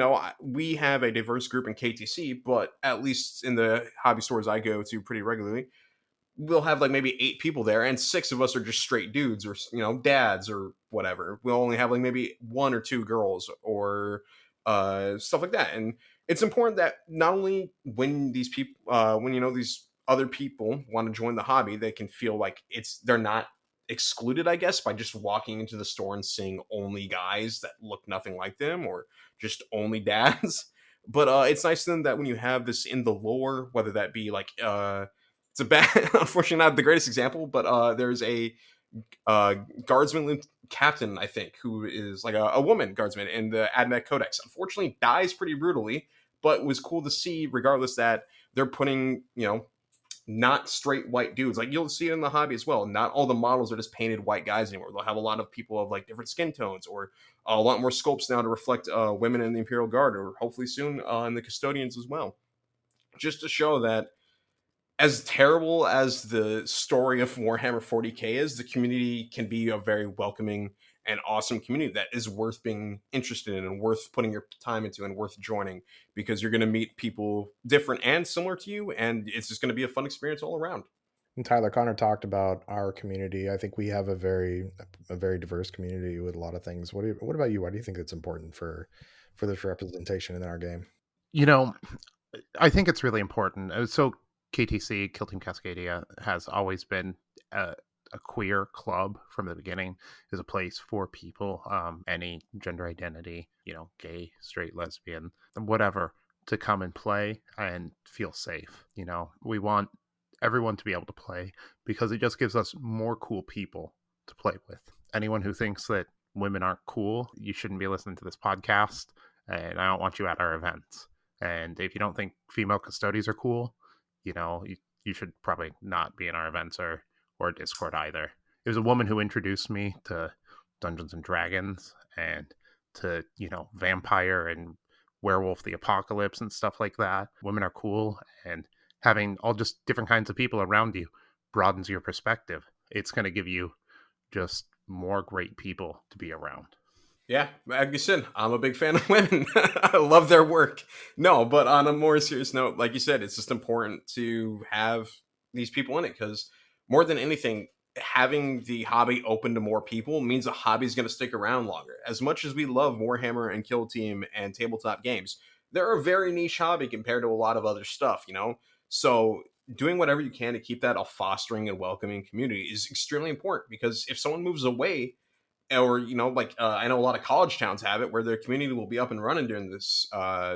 we have a diverse group in KTC, but at least in the hobby stores I go to pretty regularly, we'll have like maybe 8 people there and 6 of us are just straight dudes or dads or whatever. We'll only have like maybe 1 or 2 girls or stuff like that. And it's important that not only when these people when these other people want to join the hobby, they can feel like they're not excluded, I guess, by just walking into the store and seeing only guys that look nothing like them or just only dads. But it's nice to them that when you have this in the lore, whether that be like it's a bad, unfortunately, not the greatest example, but there's a guardsman captain, I think, who is like a woman guardsman in the Admech Codex. Unfortunately, dies pretty brutally, but it was cool to see, regardless, that they're putting, not straight white dudes. Like you'll see it in the hobby as well. Not all the models are just painted white guys anymore. They'll have a lot of people of like different skin tones or a lot more sculpts now to reflect women in the Imperial Guard or hopefully soon in the Custodians as well. Just to show that as terrible as the story of Warhammer 40K is, the community can be a very welcoming and awesome community that is worth being interested in and worth putting your time into and worth joining because you're going to meet people different and similar to you, and it's just going to be a fun experience all around. And Tyler, Connor talked about our community. I think we have a very diverse community with a lot of things. What about you? Why do you think it's important for this representation in our game? I think it's really important. So KTC, Kill Team Cascadia, has always been a queer club from the beginning. Is a place for people, any gender identity, gay, straight, lesbian, whatever, to come and play and feel safe. We want everyone to be able to play because it just gives us more cool people to play with. Anyone who thinks that women aren't cool, you shouldn't be listening to this podcast, and I don't want you at our events. And if you don't think female Custodes are cool, you should probably not be in our events or Discord either. It was a woman who introduced me to Dungeons and Dragons and to, vampire and werewolf the apocalypse and stuff like that. Women are cool, and having all just different kinds of people around you broadens your perspective. It's going to give you just more great people to be around. Yeah, like you said, I'm a big fan of women. I love their work. No, but on a more serious note, like you said, it's just important to have these people in it because more than anything, having the hobby open to more people means the hobby's going to stick around longer. As much as we love Warhammer and Kill Team and tabletop games, they're a very niche hobby compared to a lot of other stuff, you know? So doing whatever you can to keep that a fostering and welcoming community is extremely important because if someone moves away, or I know a lot of college towns have it where their community will be up and running during this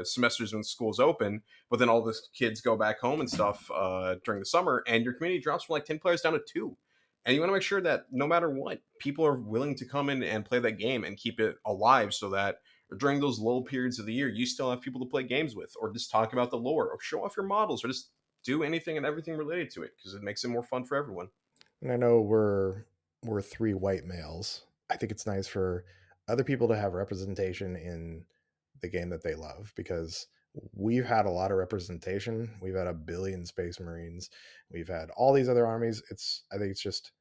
semesters when school's open, but then all the kids go back home and stuff during the summer, and your community drops from like 10 players down to 2, and you want to make sure that no matter what, people are willing to come in and play that game and keep it alive, so that during those lull periods of the year you still have people to play games with, or just talk about the lore, or show off your models, or just do anything and everything related to it, because it makes it more fun for everyone. And I know we're three white males. I think it's nice for other people to have representation in the game that they love, because we've had a lot of representation. We've had a billion Space Marines. We've had all these other armies. I think it's just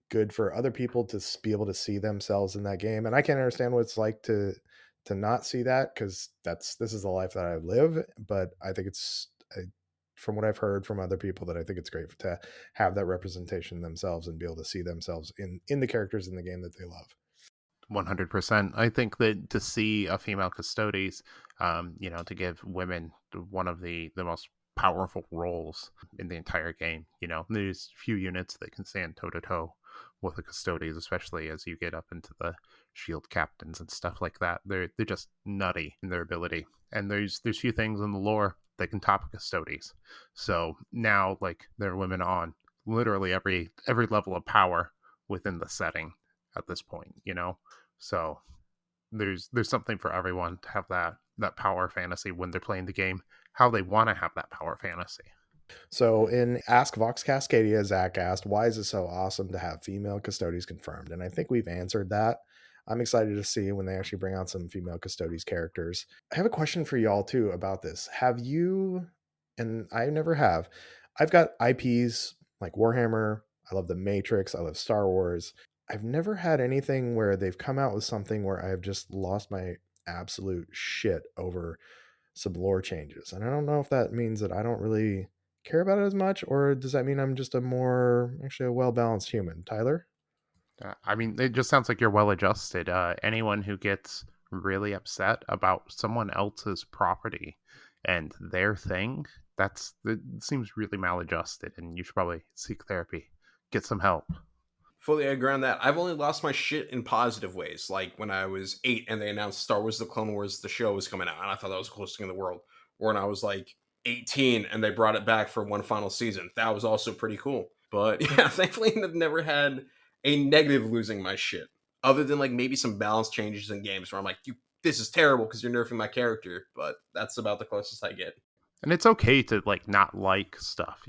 good for other people to be able to see themselves in that game. And I can understand what it's like to not see that, because this is the life that I live. But I think from what I've heard from other people, that I think it's great to have that representation themselves and be able to see themselves in the characters in the game that they love. 100%. I think that to see a female Custodes, to give women one of the most powerful roles in the entire game. There's few units that can stand toe to toe with the Custodes, especially as you get up into the shield captains and stuff like that. They're just nutty in their ability, and there's few things in the lore that can top a Custodes. So now, like, there are women on literally every level of power within the setting at this point. So there's something for everyone to have that power fantasy when they're playing the game, how they want to have that power fantasy. So in Ask Vox Cascadia, Zach asked, why is it so awesome to have female Custodes confirmed? And I think we've answered that. I'm excited to see when they actually bring out some female Custodes characters. I have a question for y'all too about this. Have you, and I never have, I've got IPs like Warhammer. I love the Matrix. I love Star Wars. I've never had anything where they've come out with something where I've just lost my absolute shit over some lore changes. And I don't know if that means that I don't really care about it as much, or does that mean I'm just actually a well-balanced human? Tyler? I mean, it just sounds like you're well adjusted. Anyone who gets really upset about someone else's property and their thing, it seems really maladjusted, and you should probably seek therapy, get some help. Fully agree on that. I've only lost my shit in positive ways, like when I was 8 and they announced Star Wars: The Clone Wars, the show, was coming out, and I thought that was the coolest thing in the world. Or when I was like 18 and they brought it back for one final season, that was also pretty cool. But yeah, thankfully I've never had a negative losing my shit, other than like maybe some balance changes in games where I'm like, this is terrible because you're nerfing my character. But that's about the closest I get. And it's okay to like not like stuff,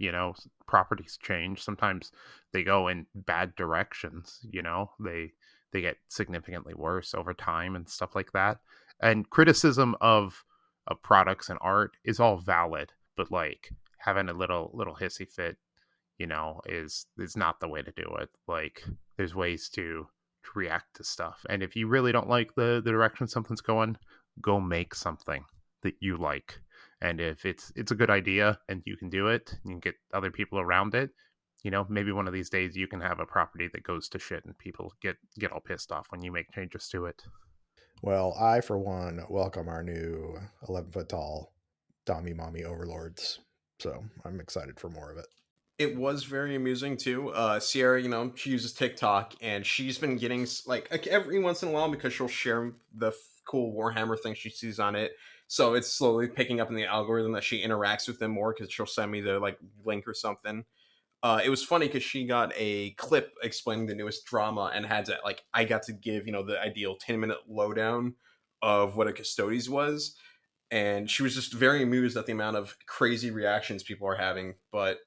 properties change. Sometimes they go in bad directions, they get significantly worse over time and stuff like that. And criticism of products and art is all valid, but like having a little hissy fit, is not the way to do it. Like, there's ways to react to stuff. And if you really don't like the direction something's going, go make something that you like. And if it's a good idea and you can do it, and you can get other people around it, maybe one of these days you can have a property that goes to shit and people get all pissed off when you make changes to it. Well, I, for one, welcome our new 11-foot tall Dommy Mommy overlords. So I'm excited for more of it. It was very amusing too. Sierra, she uses TikTok, and she's been getting like every once in a while, because she'll share the cool Warhammer thing she sees on it. So it's slowly picking up in the algorithm that she interacts with them more, because she'll send me the like link or something. It was funny because she got a clip explaining the newest drama, and had to I got to give the ideal 10-minute lowdown of what a Custodes was. and she was just very amused at the amount of crazy reactions people are having. But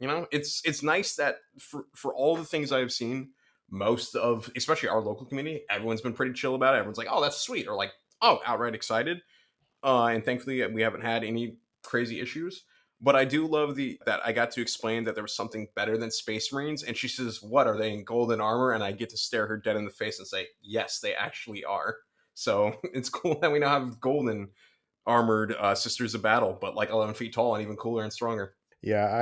it's nice that for all the things I've seen, most of, especially our local community, everyone's been pretty chill about it. Everyone's like, oh, that's sweet, or like, oh, outright excited. And thankfully we haven't had any crazy issues. But I do love the that I got to explain that there was something better than Space Marines, and she says, "What are they in golden armor?" And I get to stare her dead in the face and say, "Yes, they actually are." So it's cool that we now have golden armored Sisters of Battle, but like 11 feet tall and even cooler and stronger. Yeah,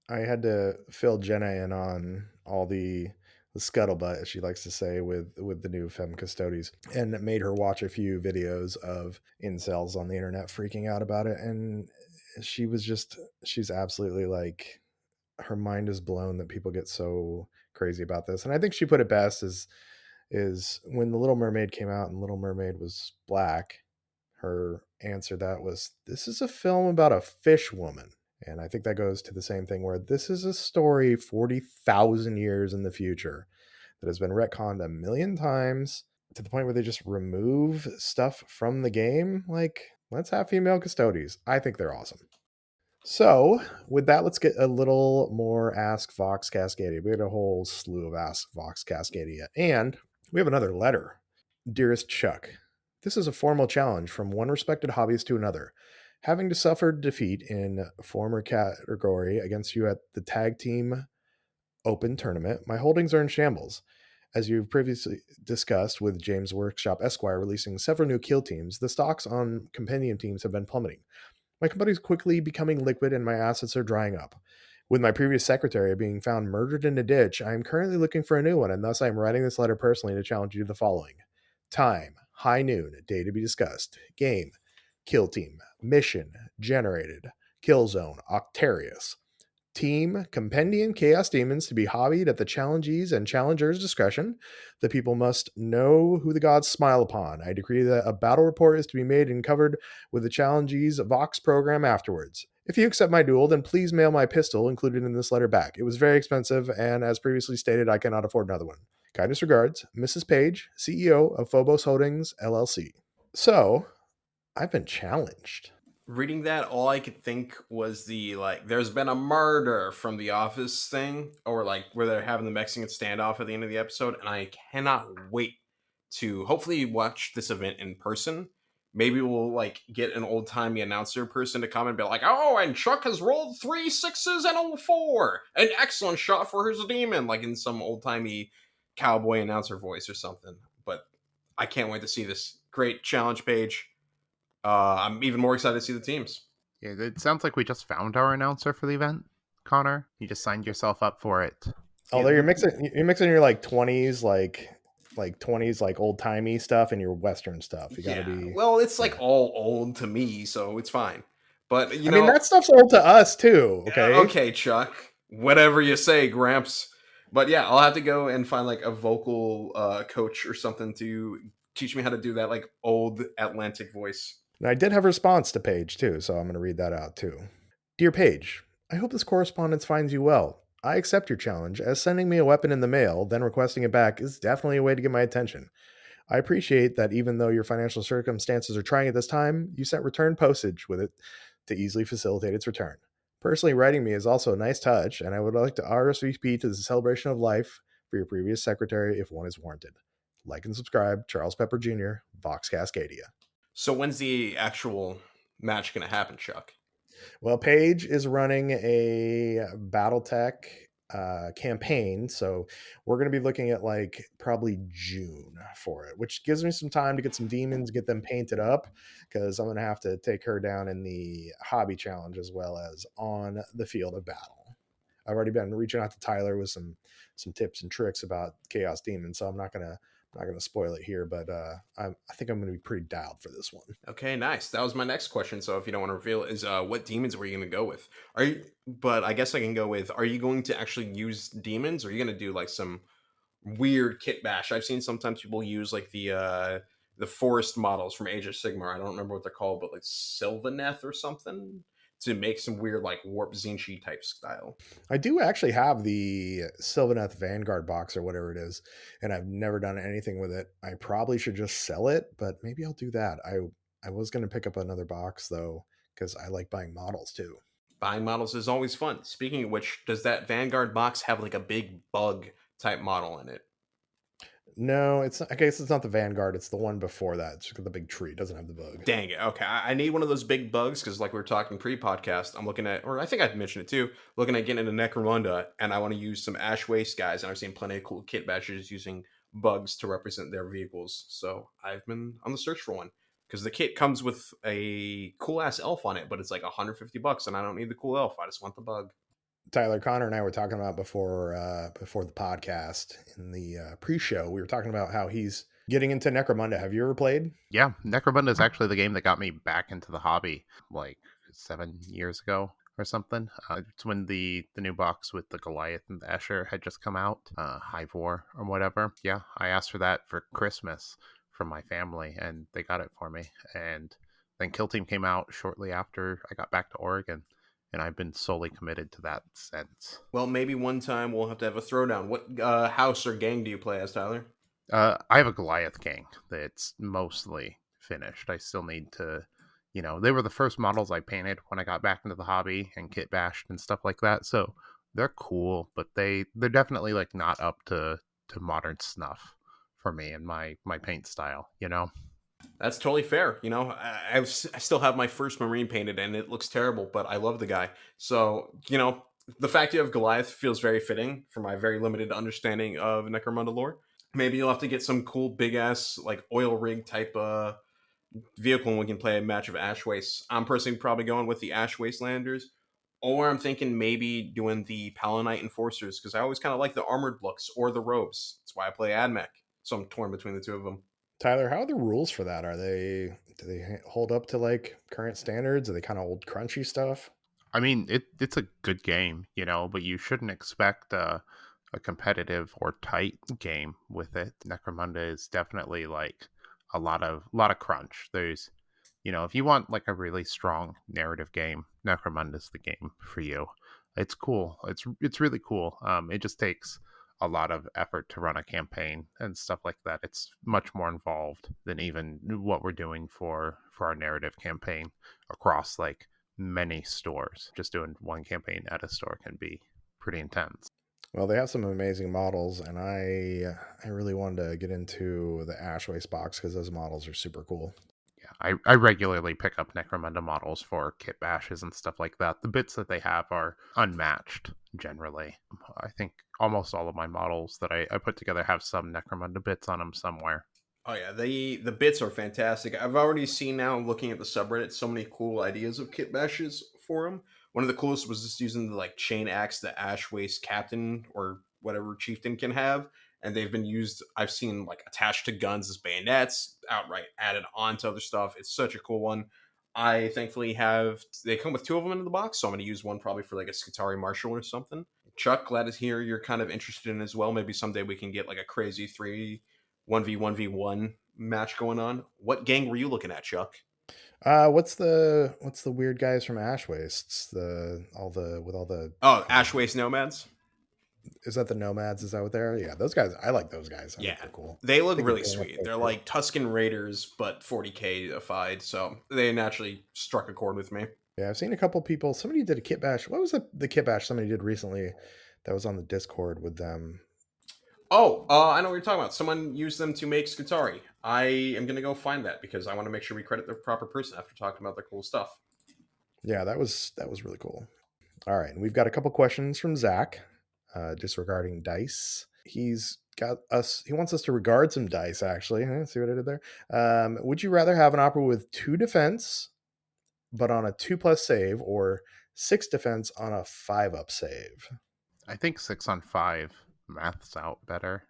I had to fill Jenna in on all the scuttlebutt, as she likes to say, with the new Fem Custodes, and made her watch a few videos of incels on the internet freaking out about it. And she's absolutely like, her mind is blown that people get so crazy about this. And I think she put it best is when the Little Mermaid came out and Little Mermaid was black, her answer that was, "This is a film about a fish woman." And I think that goes to the same thing where this is a story 40,000 years in the future that has been retconned a million times to the point where they just remove stuff from the game. Like, let's have female Custodes. I think they're awesome. So, with that, let's get a little more Ask Vox Cascadia. We had a whole slew of Ask Vox Cascadia. And we have another letter. Dearest Chuck, this is a formal challenge from one respected hobbyist to another. Having to suffer defeat in former category against you at the tag team open tournament, my holdings are in shambles. As you've previously discussed with James Workshop Esquire releasing several new kill teams, the stocks on compendium teams have been plummeting. My company is quickly becoming liquid and my assets are drying up. With my previous secretary being found murdered in a ditch, I am currently looking for a new one, and thus I am writing this letter personally to challenge you to the following. Time, high noon, day to be discussed. Game, kill team. Mission, generated. Kill zone, Octarius. Team, Compendium Chaos Demons to be hobbied at the challengees and challengers' discretion. The people must know who the gods smile upon. I decree that a battle report is to be made and covered with the challengees' Vox program afterwards. If you accept my duel, then please mail my pistol included in this letter back. It was very expensive, and as previously stated, I cannot afford another one. Kindest regards, Mrs. Page, CEO of Phobos Holdings, LLC. So, I've been challenged. Reading that, all I could think was the like, there's been a murder from The Office thing, or like where they're having the Mexican standoff at the end of the episode, and I cannot wait to hopefully watch this event in person. Maybe we'll like get an old timey announcer person to come and be like, "Oh, and Chuck has rolled 3 6s and a 4, an excellent shot for his demon," like in some old timey cowboy announcer voice or something. But I can't wait to see this great challenge page. I'm even more excited to see the teams. Yeah, it sounds like we just found our announcer for the event, Connor. You just signed yourself up for it. Although you're mixing your like 20s like 20s like old timey stuff and your Western stuff. You gotta be. Well, it's like all old to me, so it's fine. But I mean, that stuff's old to us too. Okay. Okay, Chuck. Whatever you say, Gramps. But yeah, I'll have to go and find like a vocal coach or something to teach me how to do that like old Atlantic voice. And I did have a response to Paige too, so I'm going to read that out too. Dear Paige, I hope this correspondence finds you well. I accept your challenge, as sending me a weapon in the mail, then requesting it back is definitely a way to get my attention. I appreciate that even though your financial circumstances are trying at this time, you sent return postage with it to easily facilitate its return. Personally, writing me is also a nice touch, and I would like to RSVP to the celebration of life for your previous secretary if one is warranted. Like and subscribe, Charles Pepper Jr., Vox Cascadia. So when's the actual match going to happen, Chuck? Well, Paige is running a BattleTech campaign, so we're going to be looking at like probably June for it, which gives me some time to get some demons, get them painted up, because I'm going to have to take her down in the hobby challenge as well as on the field of battle. I've already been reaching out to Tyler with some tips and tricks about Chaos Demons, so I'm not gonna spoil it here, but I think I'm gonna be pretty dialed for this one. Okay, nice. That was my next question. So if you don't want to reveal it, is what demons were you going to go with? But I guess I can go with, are you going to actually use demons, or are you going to do like some weird kit bash? I've seen sometimes people use like the forest models from Age of Sigmar. I don't remember what they're called, but like Sylvaneth or something, to make some weird like Warp Zinchi type style. I do actually have the Sylvaneth Vanguard box or whatever it is, and I've never done anything with it. I probably should just sell it, but maybe I'll do that. I was going to pick up another box though, because I like buying models too. Buying models is always fun. Speaking of which, does that Vanguard box have like a big bug type model in it? No, it's not, I guess it's not the Vanguard. It's the one before that. It's got the big tree. It doesn't have the bug. Dang it. Okay. I need one of those big bugs because, like we were talking pre podcast, I'm looking at, or I think I'd mentioned it too, looking at getting into Necromunda, and I want to use some Ash Waste guys. And I've seen plenty of cool kit bashers using bugs to represent their vehicles. So I've been on the search for one because the kit comes with a cool ass elf on it, but it's like $150, and I don't need the cool elf. I just want the bug. Tyler, Connor and I were talking about before the podcast in the pre-show. We were talking about how he's getting into Necromunda. Have you ever played? Yeah, Necromunda is actually the game that got me back into the hobby like 7 years ago or something. It's when the new box with the Goliath and the Escher had just come out, Hive War or whatever. Yeah, I asked for that for Christmas from my family, and they got it for me. And then Kill Team came out shortly after I got back to Oregon, and I've been solely committed to that since. Well, maybe one time we'll have to have a throwdown. What house or gang do you play as, Tyler? I have a Goliath gang that's mostly finished. I still need to, they were the first models I painted when I got back into the hobby and kit bashed and stuff like that. So they're cool, but they're definitely like not up to modern snuff for me and my paint style. That's totally fair. I still have my first Marine painted and it looks terrible, but I love the guy. So, the fact you have Goliath feels very fitting for my very limited understanding of Necromunda lore. Maybe you'll have to get some cool big ass like oil rig type vehicle and we can play a match of Ash Waste. I'm personally probably going with the Ash Wastelanders. Or I'm thinking maybe doing the Palanite Enforcers because I always kind of like the armored looks or the robes. That's why I play AdMech. So I'm torn between the two of them. Tyler, how are the rules for that? Do they hold up to like current standards? Are they kind of old crunchy stuff? I mean, it's a good game, but you shouldn't expect a competitive or tight game with it. Necromunda is definitely like a lot of crunch. There's, if you want like a really strong narrative game, Necromunda's the game for you. It's cool. It's really cool. It just takes a lot of effort to run a campaign and stuff like that. It's much more involved than even what we're doing for our narrative campaign across like many stores. Just doing one campaign at a store can be pretty intense. Well, they have some amazing models, and I really wanted to get into the Ash Waste box because those models are super cool. Yeah, I regularly pick up Necromunda models for kit bashes and stuff like that. The bits that they have are unmatched generally. I think almost all of my models that I put together have some Necromunda bits on them somewhere. Oh yeah, the bits are fantastic. I've already seen now looking at the subreddit so many cool ideas of kit bashes for them. One of the coolest was just using the like chain axe the Ash Waste captain or whatever chieftain can have, and they've been used. I've seen like attached to guns as bayonets, outright added on to other stuff. It's such a cool one. I thankfully have. They come with two of them in the box, so I'm going to use one probably for like a Skitari Marshal or something. Chuck, glad to hear you're kind of interested in as well. Maybe someday we can get like a crazy 1v1v1 match going on. What gang were you looking at, Chuck? What's the weird guys from Ash Wastes? The all the with all the Oh, Ash Waste Nomads. Is that the Nomads? Is that what they're? Yeah, those guys. I like those guys. I Yeah, think they're cool. they I look think really they're sweet. They're cool. like Tuscan Raiders, but 40k-ified. So they naturally struck a chord with me. Yeah, I've seen a couple people. Somebody did a kit bash. What was the kit bash somebody did recently? That was on the Discord with them. Oh, I know what you're talking about. Someone used them to make Skitari. I am going to go find that because I want to make sure we credit the proper person after talking about their cool stuff. Yeah, that was really cool. All right, and we've got a couple questions from Zach, just regarding dice. He's got us. He wants us to regard some dice. Actually, see what I did there. Would you rather have an opera with 2 defense, but on a 2+ save, or 6 defense on a 5+ save? I think 6 on 5 maths out better.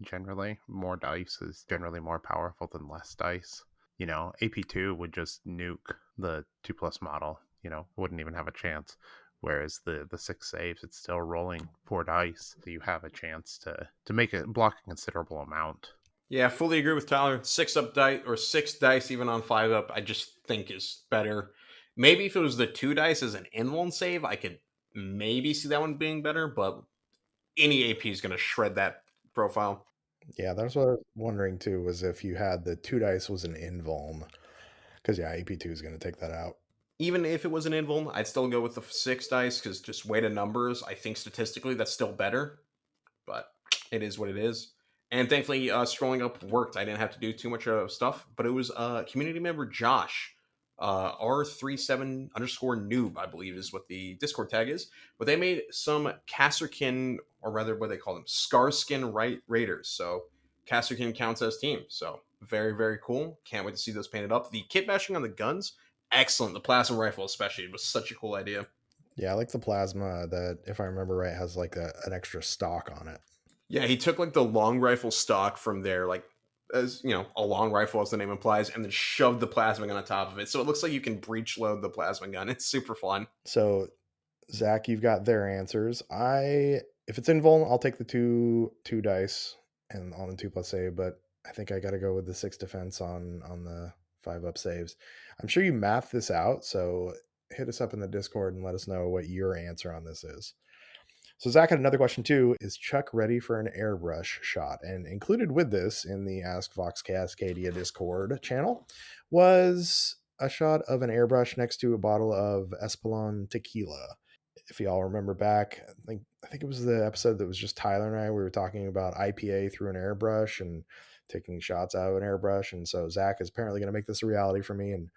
Generally, more dice is generally more powerful than less dice. AP2 would just nuke the 2+ model. Wouldn't even have a chance. Whereas the 6 saves, it's still rolling 4 dice, so you have a chance to make it block a considerable amount. Yeah, fully agree with Tyler. 6 up dice or 6 dice even on 5 up, I just think is better. Maybe if it was the 2 dice as an invuln save, I could maybe see that one being better, but any AP is going to shred that profile. Yeah, that's what I was wondering too. Was if you had the 2 dice was an invuln, Because yeah, AP2 is going to take that out. Even if it was an invul, I'd still go with the 6 dice because just weighted numbers. I think statistically that's still better, but it is what it is. And thankfully, scrolling up worked. I didn't have to do too much stuff, but it was community member Josh, R37 underscore noob, I believe is what the Discord tag is. But they made some Casterkin, or rather what they call them, Scarskin Raiders. So Casterkin counts as team. So very, very cool. Can't wait to see those painted up. The kit bashing on the guns, excellent. The plasma rifle especially, it was such a cool idea. Yeah, I like the plasma that, if I remember right, has like an extra stock on it. Yeah, he took like the long rifle stock from there, like as you know, a long rifle as the name implies, and then shoved the plasma gun on top of it. So it looks like you can breech load the plasma gun. It's super fun. So, Zach, you've got their answers. If it's invuln, I'll take the two dice and on the 2+ save, but I think I got to go with the 6 defense on the 5+ saves. I'm sure you math this out, so hit us up in the Discord and let us know what your answer on this is. So Zach had another question too. Is Chuck ready for an airbrush shot? And included with this in the Ask Vox Cascadia Discord channel was a shot of an airbrush next to a bottle of Espolon tequila. If y'all remember back, I think it was the episode that was just Tyler and I. We were talking about IPA through an airbrush and taking shots out of an airbrush. And so Zach is apparently going to make this a reality for me and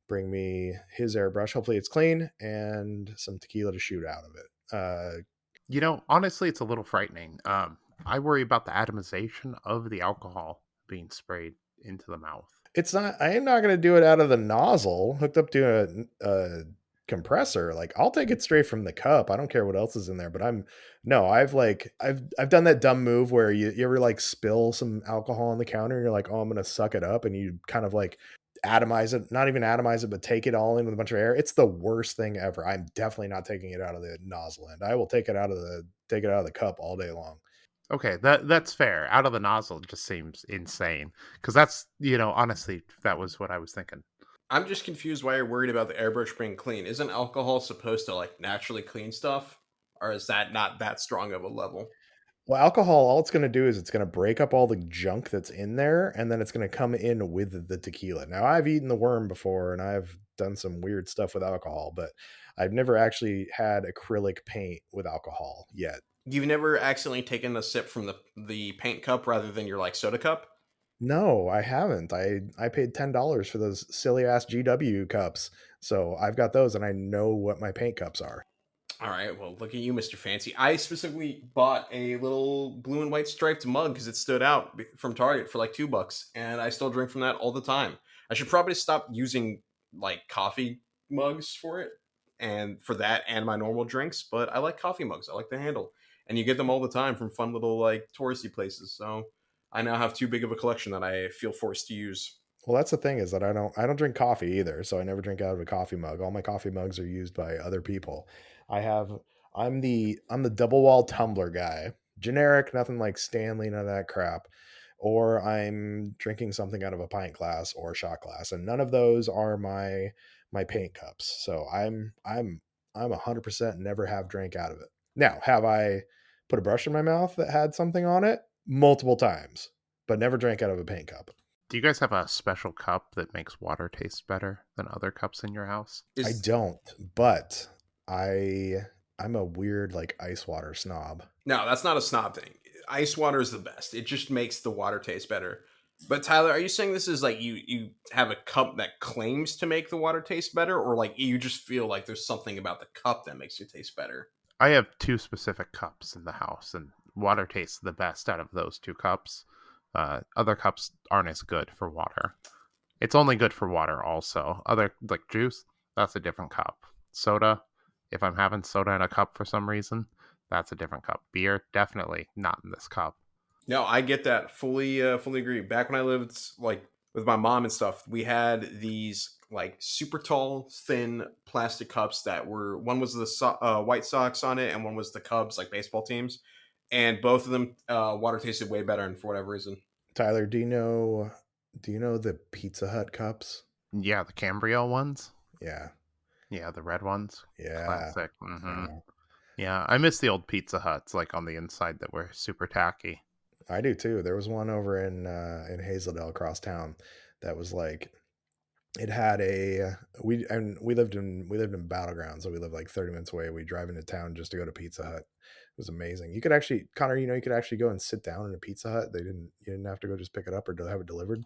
bring me his airbrush. Hopefully it's clean and some tequila to shoot out of it. Honestly, it's a little frightening. I worry about the atomization of the alcohol being sprayed into the mouth. It's not. I am not going to do it out of the nozzle hooked up to a compressor. Like I'll take it straight from the cup. I don't care what else is in there. But I've done that dumb move where you ever like spill some alcohol on the counter and you're like, oh, I'm going to suck it up, and you kind of like atomize it, not even atomize it, but take it all in with a bunch of air. It's the worst thing ever. I'm definitely not taking it out of the nozzle end. I will take it out of the cup all day long. Okay, that's fair. Out of the nozzle just seems insane. Because that's, honestly, that was what I was thinking. I'm just confused why you're worried about the airbrush being clean. Isn't alcohol supposed to like naturally clean stuff? Or is that not that strong of a level? Well, alcohol, all it's going to do is it's going to break up all the junk that's in there, and then it's going to come in with the tequila. Now, I've eaten the worm before, and I've done some weird stuff with alcohol, but I've never actually had acrylic paint with alcohol yet. You've never accidentally taken a sip from the paint cup rather than your like soda cup? No, I haven't. I paid $10 for those silly ass GW cups, so I've got those, and I know what my paint cups are. All right, well, look at you, Mr. Fancy. I specifically bought a little blue and white striped mug because it stood out from Target for like $2, and I still drink from that all the time. I should probably stop using like coffee mugs for it, and for that and my normal drinks, but I like coffee mugs. I like the handle, and you get them all the time from fun little like touristy places. So I now have too big of a collection that I feel forced to use. Well, that's the thing is that I don't drink coffee either, so I never drink out of a coffee mug. All my coffee mugs are used by other people. I have I'm the double wall tumbler guy. Generic, nothing like Stanley, none of that crap. Or I'm drinking something out of a pint glass or a shot glass, and none of those are my paint cups. So I'm 100% never have drank out of it. Now, have I put a brush in my mouth that had something on it? Multiple times, but never drank out of a paint cup. Do you guys have a special cup that makes water taste better than other cups in your house? I don't, but I'm a weird like ice water snob. No, that's not a snob thing. Ice water is the best. It just makes the water taste better. But Tyler, are you saying this is like you have a cup that claims to make the water taste better, or like you just feel like there's something about the cup that makes it taste better? I have 2 specific cups in the house, and water tastes the best out of those 2 cups. Other cups aren't as good for water. It's only good for water also. Other, like juice, that's a different cup. Soda, if I'm having soda in a cup for some reason, that's a different cup. Beer, definitely not in this cup. No, I get that. Fully agree. Back when I lived like with my mom and stuff, we had these like super tall, thin plastic cups that were one was the White Sox on it, and one was the Cubs, like baseball teams, and both of them water tasted way better, and for whatever reason. Tyler, do you know the Pizza Hut cups? Yeah, the Cambrio ones. Yeah. Yeah, the red ones. Yeah. Classic. Mm-hmm. Yeah. Yeah, I miss the old Pizza Huts, like on the inside that were super tacky. I do too. There was one over in Hazeldale across town that was like It had a we lived in Battleground, so we lived like 30 minutes away. We drive into town just to go to Pizza Hut. It was amazing. You could actually, Connor, you could actually go and sit down in a Pizza Hut. You didn't have to go just pick it up or have it delivered.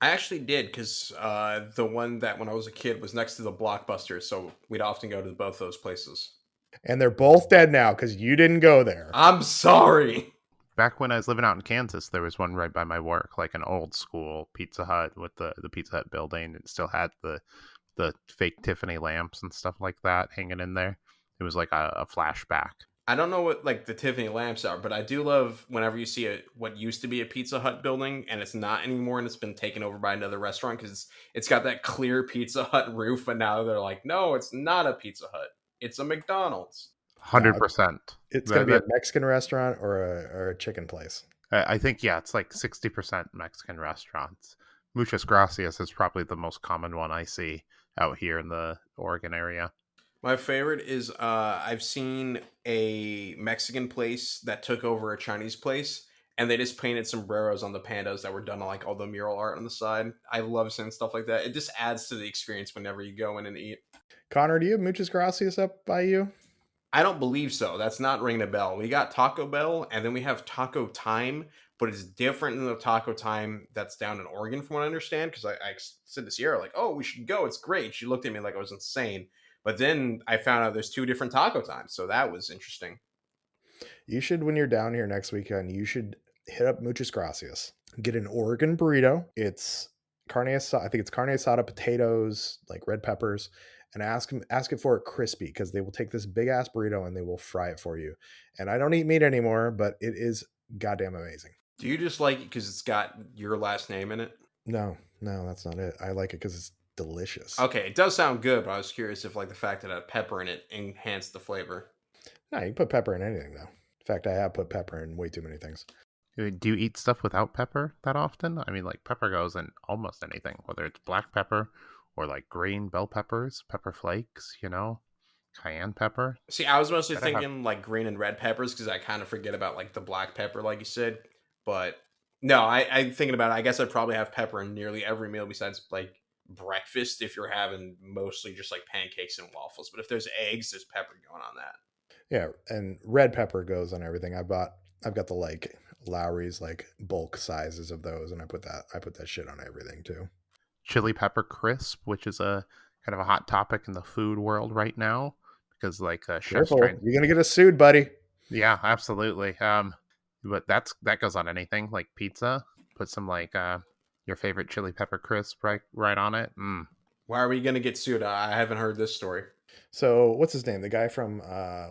I actually did because the one that when I was a kid was next to the Blockbuster, so we'd often go to both those places. And they're both dead now because you didn't go there. I'm sorry. Back when I was living out in Kansas, there was one right by my work, like an old school Pizza Hut with the Pizza Hut building. It still had the fake Tiffany lamps and stuff like that hanging in there. It was like a flashback. I don't know what like the Tiffany lamps are, but I do love whenever you see what used to be a Pizza Hut building and it's not anymore and it's been taken over by another restaurant because it's got that clear Pizza Hut roof, but now they're like, no, it's not a Pizza Hut, it's a McDonald's. 100%. It's going to be a Mexican restaurant or a chicken place. I think, yeah, it's like 60% Mexican restaurants. Muchas Gracias is probably the most common one I see out here in the Oregon area. My favorite is I've seen a Mexican place that took over a Chinese place and they just painted sombreros on the pandas that were done on like all the mural art on the side. I love seeing stuff like that. It just adds to the experience whenever you go in and eat. Connor, do you have Muchas Gracias up by you? I don't believe so. That's not ringing a bell. We got Taco Bell and then we have Taco Time, but it's different than the Taco Time that's down in Oregon from what I understand. Because I said to Sierra, like, oh, we should go. It's great. She looked at me like I was insane. But then I found out there's two different taco times. So that was interesting. You should, when you're down here next weekend, you should hit up Muchas Gracias. Get an Oregon burrito. It's carne asada. I think it's carne asada, potatoes, like red peppers, and ask it for it crispy because they will take this big ass burrito and they will fry it for you. And I don't eat meat anymore, but it is goddamn amazing. Do you just like it because it's got your last name in it? No, that's not it. I like it because it's delicious. Okay, it does sound good, but I was curious if like the fact that it had pepper in it enhanced the flavor. No, you can put pepper in anything though. In fact, I have put pepper in way too many things. Do you eat stuff without pepper that often? I mean, like pepper goes in almost anything, whether it's black pepper or like green bell peppers, pepper flakes, cayenne pepper. See, I was mostly thinking like green and red peppers because I kind of forget about like the black pepper, like you said. But no, I'm thinking about it. I guess I'd probably have pepper in nearly every meal besides like breakfast if you're having mostly just like pancakes and waffles. But if there's eggs, there's pepper going on that. Yeah, and red pepper goes on everything. I've got the like Lowry's like bulk sizes of those, and I put that shit on everything too. Chili pepper crisp, which is a kind of a hot topic in the food world right now because like chefs trying. You're gonna get us sued, buddy. Yeah, absolutely. But that goes on anything like pizza. Put some like your favorite chili pepper crisp right on it. Why are we gonna get sued? I haven't heard this story. So what's his name? The guy from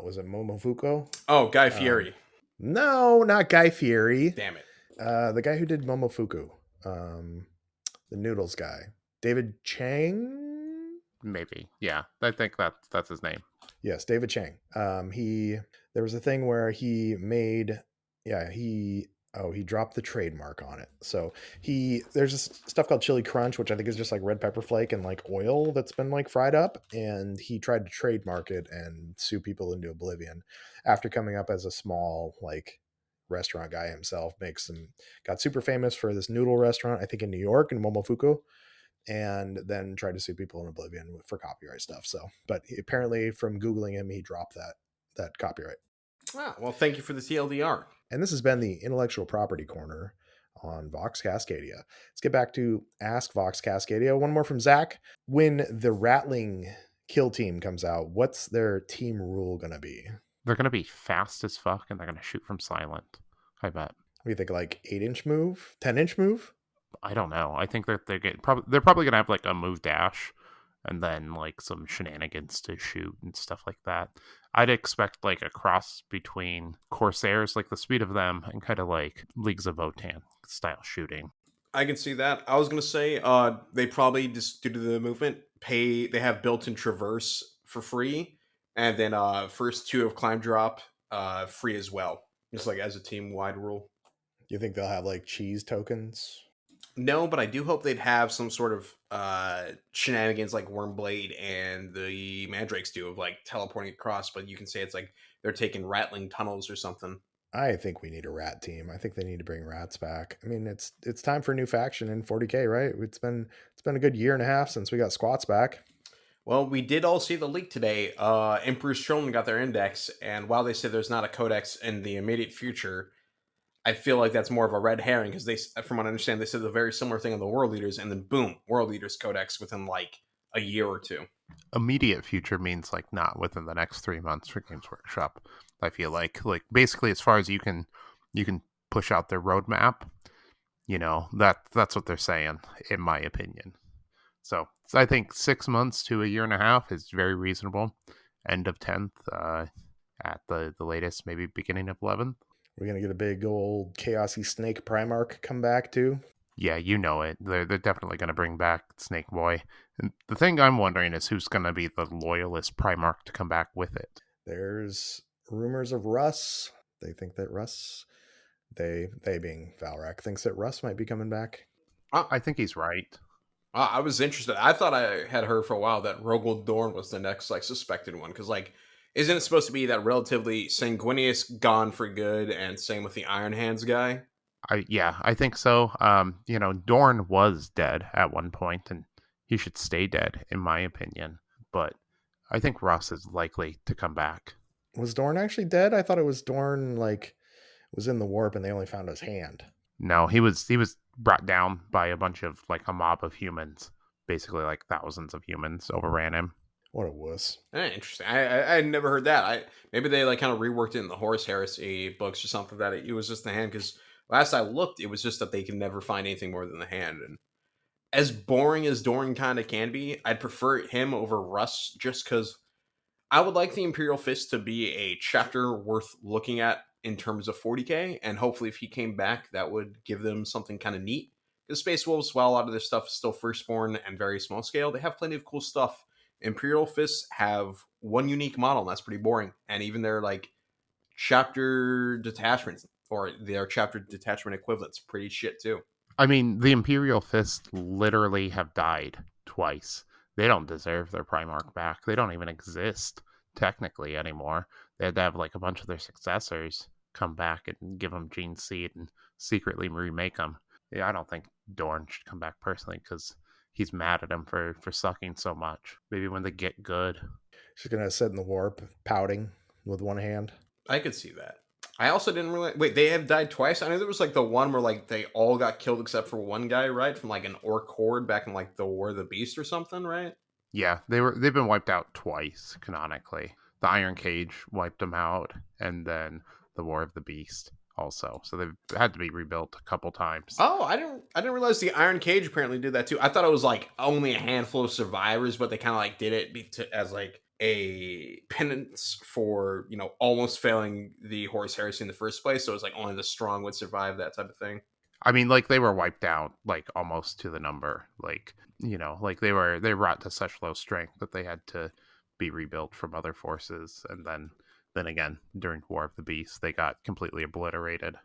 was it Momofuku? Oh, Guy Fieri. No, not Guy Fieri. Damn it. The guy who did Momofuku. The noodles guy. David Chang? Maybe. Yeah. I think that's his name. Yes, David Chang. There was a thing where he dropped the trademark on it. So there's this stuff called chili crunch, which I think is just like red pepper flake and like oil that's been like fried up. And he tried to trademark it and sue people into oblivion after coming up as a small like restaurant guy himself. Got super famous for this noodle restaurant, I think in New York in Momofuku, and then tried to sue people in oblivion for copyright stuff. So, but apparently from Googling him, he dropped that copyright. Ah, well, thank you for the TLDR. And this has been the Intellectual Property Corner on Vox Cascadia. Let's get back to Ask Vox Cascadia. One more from Zach. When the Rattling Kill Team comes out, what's their team rule going to be? They're going to be fast as fuck, and they're going to shoot from silent. I bet. What do you think, like 8-inch move? 10-inch move? I don't know. I think they're probably going to have like a move dash and then like some shenanigans to shoot and stuff like that. I'd expect like a cross between Corsairs, like the speed of them, and kind of like Leagues of Votann style shooting. I can see that. I was going to say they probably, just due to the movement, they have built-in traverse for free, and then first two of climb drop free as well, just like as a team-wide rule. Do you think they'll have like cheese tokens? No, but I do hope they'd have some sort of shenanigans like Wormblade and the Mandrakes do of like teleporting across, but you can say it's like they're taking rattling tunnels or something. I think we need a rat team. I think they need to bring rats back. I mean, it's time for a new faction in 40K, right? It's been a good year and a half since we got squats back. Well, we did all see the leak today. Emperor's Children got their index, and while they say there's not a codex in the immediate future, I feel like that's more of a red herring because from what I understand, they said a very similar thing on the World Leaders, and then boom, World Leaders Codex within like a year or two. Immediate future means like not within the next 3 months for Games Workshop. I feel like basically as far as you can push out their roadmap. That's what they're saying, in my opinion. So I think 6 months to a year and a half is very reasonable. End of 10th, at the latest, maybe beginning of 11th. We're gonna get a big old chaosy snake Primarch come back too. Yeah, you know it. They're definitely going to bring back Snake Boy. And the thing I'm wondering is who's going to be the loyalist Primarch to come back with it. There's rumors of Russ. They think that Russ, they being Valrak, thinks that Russ might be coming back. I think he's right. I was interested. I thought I had heard for a while that Rogel Dorn was the next like suspected one because like isn't it supposed to be that relatively sanguineous gone for good and same with the Iron Hands guy? I think so. Dorn was dead at one point, and he should stay dead, in my opinion. But I think Russ is likely to come back. Was Dorn actually dead? I thought it was Dorn was in the warp and they only found his hand. No, he was brought down by a bunch of like a mob of humans. Basically, like thousands of humans overran him. What a wuss. Interesting. I had never heard that. Maybe they like kind of reworked it in the Horus Heresy books or something that it was just the hand because last I looked, it was just that they could never find anything more than the hand. And as boring as Dorn kind of can be, I'd prefer him over Russ just because I would like the Imperial Fist to be a chapter worth looking at in terms of 40K, and hopefully if he came back, that would give them something kind of neat. Because Space Wolves, while a lot of their stuff is still firstborn and very small scale, they have plenty of cool stuff. Imperial Fists have one unique model, and that's pretty boring. And even their like chapter detachments or their chapter detachment equivalents, pretty shit too. I mean, the Imperial Fists literally have died twice. They don't deserve their Primarch back. They don't even exist technically anymore. They had to have like a bunch of their successors come back and give them Gene Seed and secretly remake them. Yeah, I don't think Dorn should come back personally because he's mad at him for sucking so much. Maybe when they get good. She's gonna sit in the warp, pouting with one hand. I could see that. I also didn't really wait. They have died twice. I know there was like the one where like they all got killed except for one guy, right? From like an orc horde back in like the War of the Beast or something, right? Yeah, they've been wiped out twice canonically. The Iron Cage wiped them out, and then the War of the Beast also. So they've had to be rebuilt a couple times. Oh, I didn't realize the Iron Cage apparently did that too. I thought it was like only a handful of survivors, but they kind of like did it as like a penance for almost failing the Horus Heresy in the first place. So it's like only the strong would survive that type of thing. I mean, like they were wiped out like almost to the number. Like like they brought to such low strength that they had to be rebuilt from other forces, and then again during War of the Beast they got completely obliterated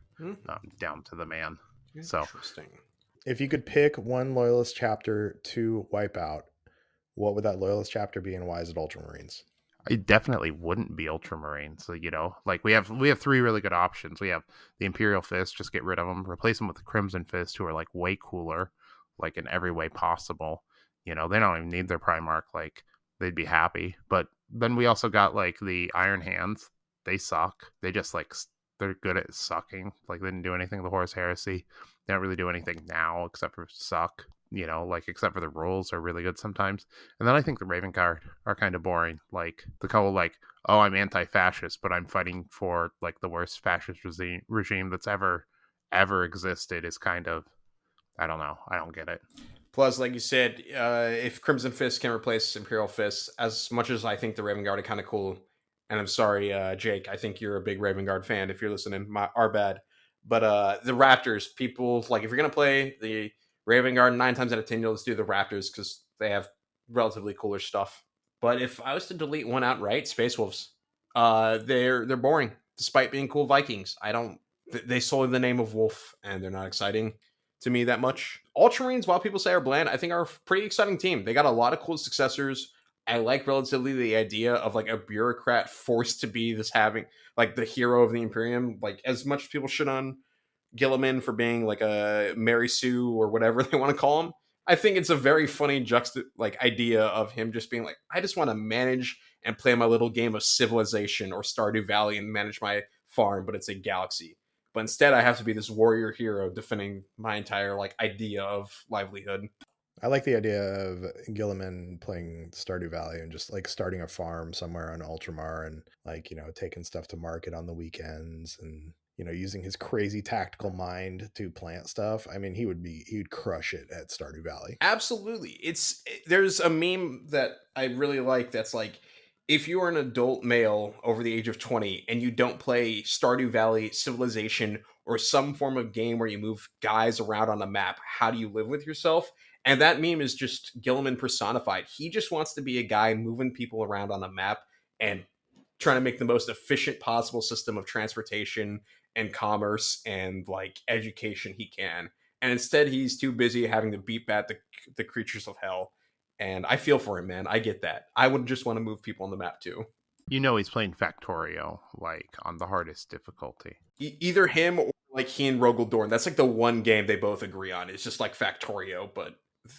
down to the man. Interesting. So if you could pick one loyalist chapter to wipe out, what would that loyalist chapter be, and why is it Ultramarines? It definitely wouldn't be Ultramarines. So like we have three really good options. We have the Imperial Fist, just get rid of them, replace them with the Crimson Fist, who are like way cooler, like in every way possible. They don't even need their Primarch. Like they'd be happy. But then we also got like the Iron Hands. They suck. They just like they're good at sucking. Like they didn't do anything with the Horus Heresy. They don't really do anything now except for suck. Like except for the rules are really good sometimes. And then I think the Raven Guard are kind of boring. Like the couple like, oh, I'm anti-fascist, but I'm fighting for like the worst fascist regime that's ever existed is kind of, I don't know. I don't get it. Plus, like you said, if Crimson Fist can replace Imperial Fist, as much as I think the Raven Guard are kind of cool, and I'm sorry, Jake, I think you're a big Raven Guard fan if you're listening, our bad. But the Raptors, people, like if you're going to play the Raven Guard, 9 times out of 10, you'll just do the Raptors because they have relatively cooler stuff. But if I was to delete one outright, Space Wolves, they're boring, despite being cool Vikings. They sold the name of Wolf, and they're not exciting to me that much. Ultramarines, while people say are bland, I think are a pretty exciting team. They got a lot of cool successors. I like relatively the idea of like a bureaucrat forced to be this having like the hero of the Imperium, like as much as people shit on Gilliman for being like a Mary Sue or whatever they want to call him. I think it's a very funny like idea of him just being like, I just want to manage and play my little game of Civilization or Stardew Valley and manage my farm, but it's a galaxy. But instead, I have to be this warrior hero defending my entire like idea of livelihood. I like the idea of Gilliman playing Stardew Valley and just like starting a farm somewhere on Ultramar and like, taking stuff to market on the weekends and, using his crazy tactical mind to plant stuff. I mean, he'd crush it at Stardew Valley. Absolutely. There's a meme that I really like that's like, if you are an adult male over the age of 20 and you don't play Stardew Valley, Civilization, or some form of game where you move guys around on a map, how do you live with yourself? And that meme is just Gilliman personified. He just wants to be a guy moving people around on a map and trying to make the most efficient possible system of transportation and commerce and like education he can. And instead, he's too busy having to beat back the creatures of hell. And I feel for him, man. I get that. I would just want to move people on the map too. He's playing Factorio, like on the hardest difficulty. Either him or like he and Rogel Dorn. That's like the one game they both agree on. It's just like Factorio, but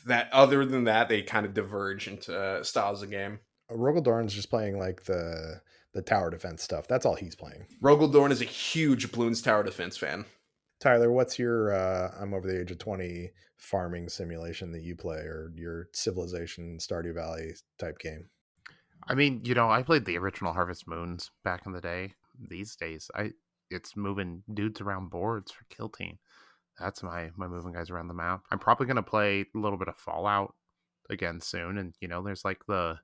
that other than that, they kind of diverge into styles of game. Rogel Dorn's just playing like the tower defense stuff. That's all he's playing. Rogel Dorn is a huge Bloons Tower Defense fan. Tyler, what's your I'm over the age of 20 farming simulation that you play, or your Civilization Stardew Valley type game? I mean, I played the original Harvest Moons back in the day. These days, it's moving dudes around boards for Kill Team. That's my moving guys around the map. I'm probably gonna play a little bit of Fallout again soon, and there's like the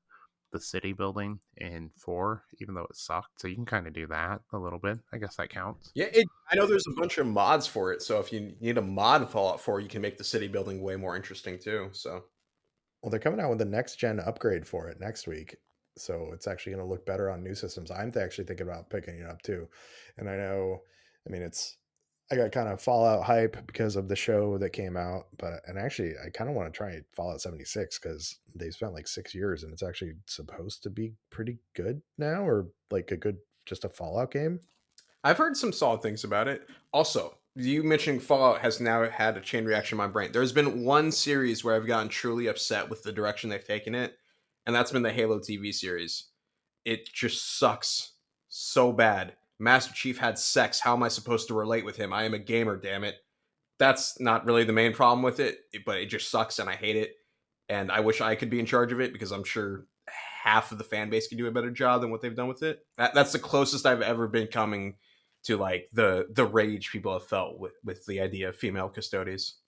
city building in 4, even though it sucked. So you can kind of do that a little bit. I guess that counts. Yeah, I know there's a bunch of mods for it. So if you need a mod Fallout 4, you can make the city building way more interesting too. So, well, they're coming out with the next gen upgrade for it next week. So it's actually going to look better on new systems. I'm actually thinking about picking it up too. And I know, I mean, I got kind of Fallout hype because of the show that came out, and actually I kind of want to try Fallout 76 because they spent like 6 years and it's actually supposed to be pretty good now, or like just a Fallout game. I've heard some solid things about it. Also, you mentioning Fallout has now had a chain reaction in my brain. There's been one series where I've gotten truly upset with the direction they've taken it, and that's been the Halo TV series. It just sucks so bad. Master Chief had sex. How am I supposed to relate with him? I am a gamer, damn it. That's not really the main problem with it, but it just sucks and I hate it. And I wish I could be in charge of it because I'm sure half of the fan base could do a better job than what they've done with it. That's the closest I've ever been coming to like the rage people have felt with the idea of female Custodes.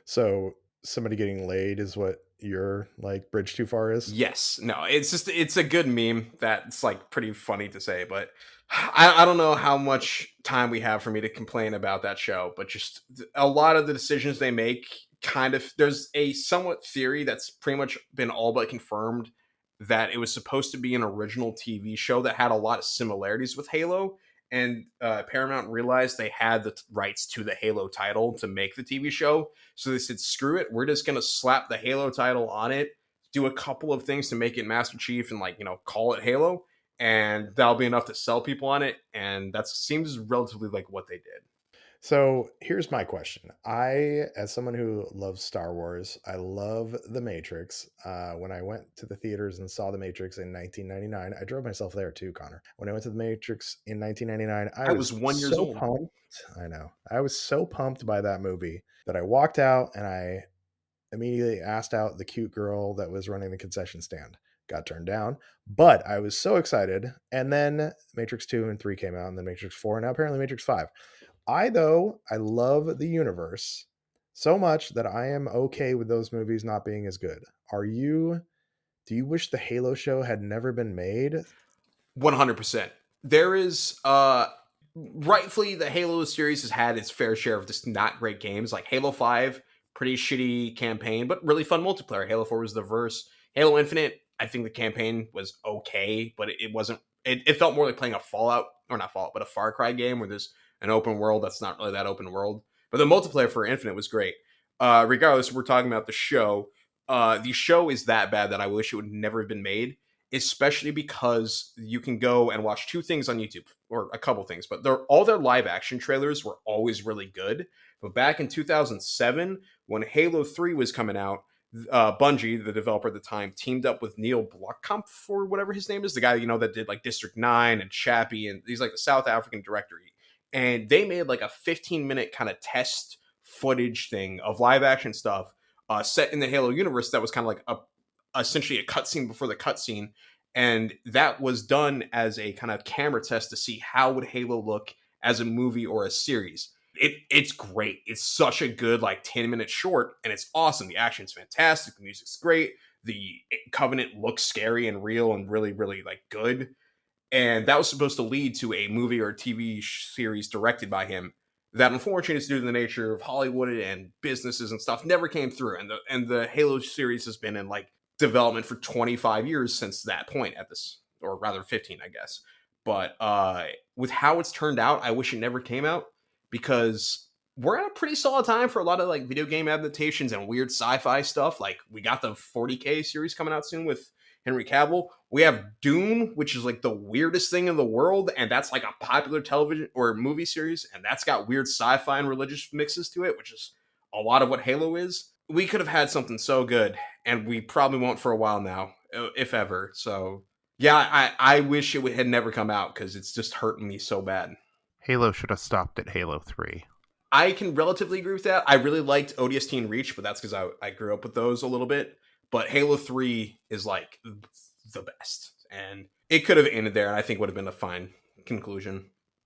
So somebody getting laid is what your like bridge too far is? Yes. No, it's a good meme that's like pretty funny to say, but I don't know how much time we have for me to complain about that show, but just a lot of the decisions they make kind of, there's a somewhat theory that's pretty much been all but confirmed that it was supposed to be an original TV show that had a lot of similarities with Halo, and Paramount realized they had the rights to the Halo title to make the TV show, so they said, screw it, we're just going to slap the Halo title on it, do a couple of things to make it Master Chief and call it Halo, and that'll be enough to sell people on it. And that seems relatively like what they did. So here's my question. As someone who loves Star Wars, I love The Matrix. When I went to the theaters and saw The Matrix in 1999, I drove myself there too, Connor. When I went to The Matrix in 1999, I was 1 year old. Pumped. I know. I was so pumped by that movie that I walked out and I immediately asked out the cute girl that was running the concession stand. Got turned down, but I was so excited. And then Matrix 2 and 3 came out, and then Matrix 4, and now apparently Matrix 5. I love the universe so much that I am okay with those movies not being as good. Do you wish the Halo show had never been made? 100%. There is, rightfully, the Halo series has had its fair share of just not great games. Like Halo 5, pretty shitty campaign, but really fun multiplayer. Halo 4 was the verse. Halo Infinite, I think the campaign was okay, but it wasn't, it felt more like playing a Fallout, or not Fallout, but a Far Cry game where there's an open world that's not really that open world. But the multiplayer for Infinite was great. Regardless, we're talking about the show. the show is that bad that I wish it would never have been made, especially because you can go and watch two things on YouTube, or a couple things, but all their live action trailers were always really good. But back in 2007, when Halo 3 was coming out, Bungie, the developer at the time, teamed up with Neil Blomkamp, or whatever his name is, the guy that did like District 9 and Chappie, and he's like the South African director. And they made like a 15-minute kind of test footage thing of live action stuff set in the Halo universe that was kind of like essentially a cutscene before the cutscene, and that was done as a kind of camera test to see how would Halo look as a movie or a series. It's great. It's such a good like 10-minute short, and it's awesome. The action's fantastic. The music's great. The Covenant looks scary and real and really, really like good. And that was supposed to lead to a movie or a TV series directed by him. That, unfortunately, due to the nature of Hollywood and businesses and stuff, never came through. And the Halo series has been in like development for 25 years since that point at this, or rather 15, I guess. But with how it's turned out, I wish it never came out, because we're at a pretty solid time for a lot of like video game adaptations and weird sci-fi stuff. Like we got the 40K series coming out soon with Henry Cavill. We have Dune, which is like the weirdest thing in the world, and that's like a popular television or movie series, and that's got weird sci-fi and religious mixes to it, which is a lot of what Halo is. We could have had something so good, and we probably won't for a while now, if ever. So yeah, I wish it had never come out, because it's just hurting me so bad. Halo should have stopped at Halo 3. I can relatively agree with that. I really liked ODST and Reach, but that's because I grew up with those a little bit. But Halo 3 is like the best. And it could have ended there, and I think would have been a fine conclusion.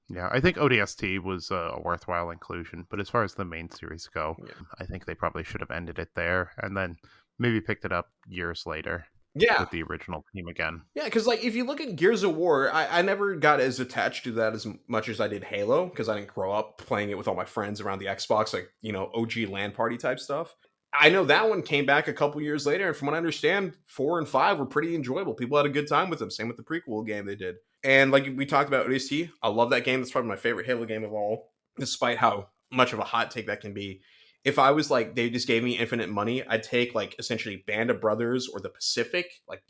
Yeah, I think ODST was a worthwhile inclusion, but as far as the main series go, I think they probably should have ended it there and then maybe picked it up years later. Yeah. With the original team again. Yeah, because like if you look at Gears of War, I never got as attached to that as much as I did Halo, because I didn't grow up playing it with all my friends around the Xbox, like, OG LAN party type stuff. I know that one came back a couple years later, and from what I understand, 4 and 5 were pretty enjoyable. People had a good time with them. Same with the prequel game they did. And like we talked about ODST, I love that game. That's probably my favorite Halo game of all, despite how much of a hot take that can be. If I was like, they just gave me infinite money, I'd take like essentially Band of Brothers or The Pacific, like,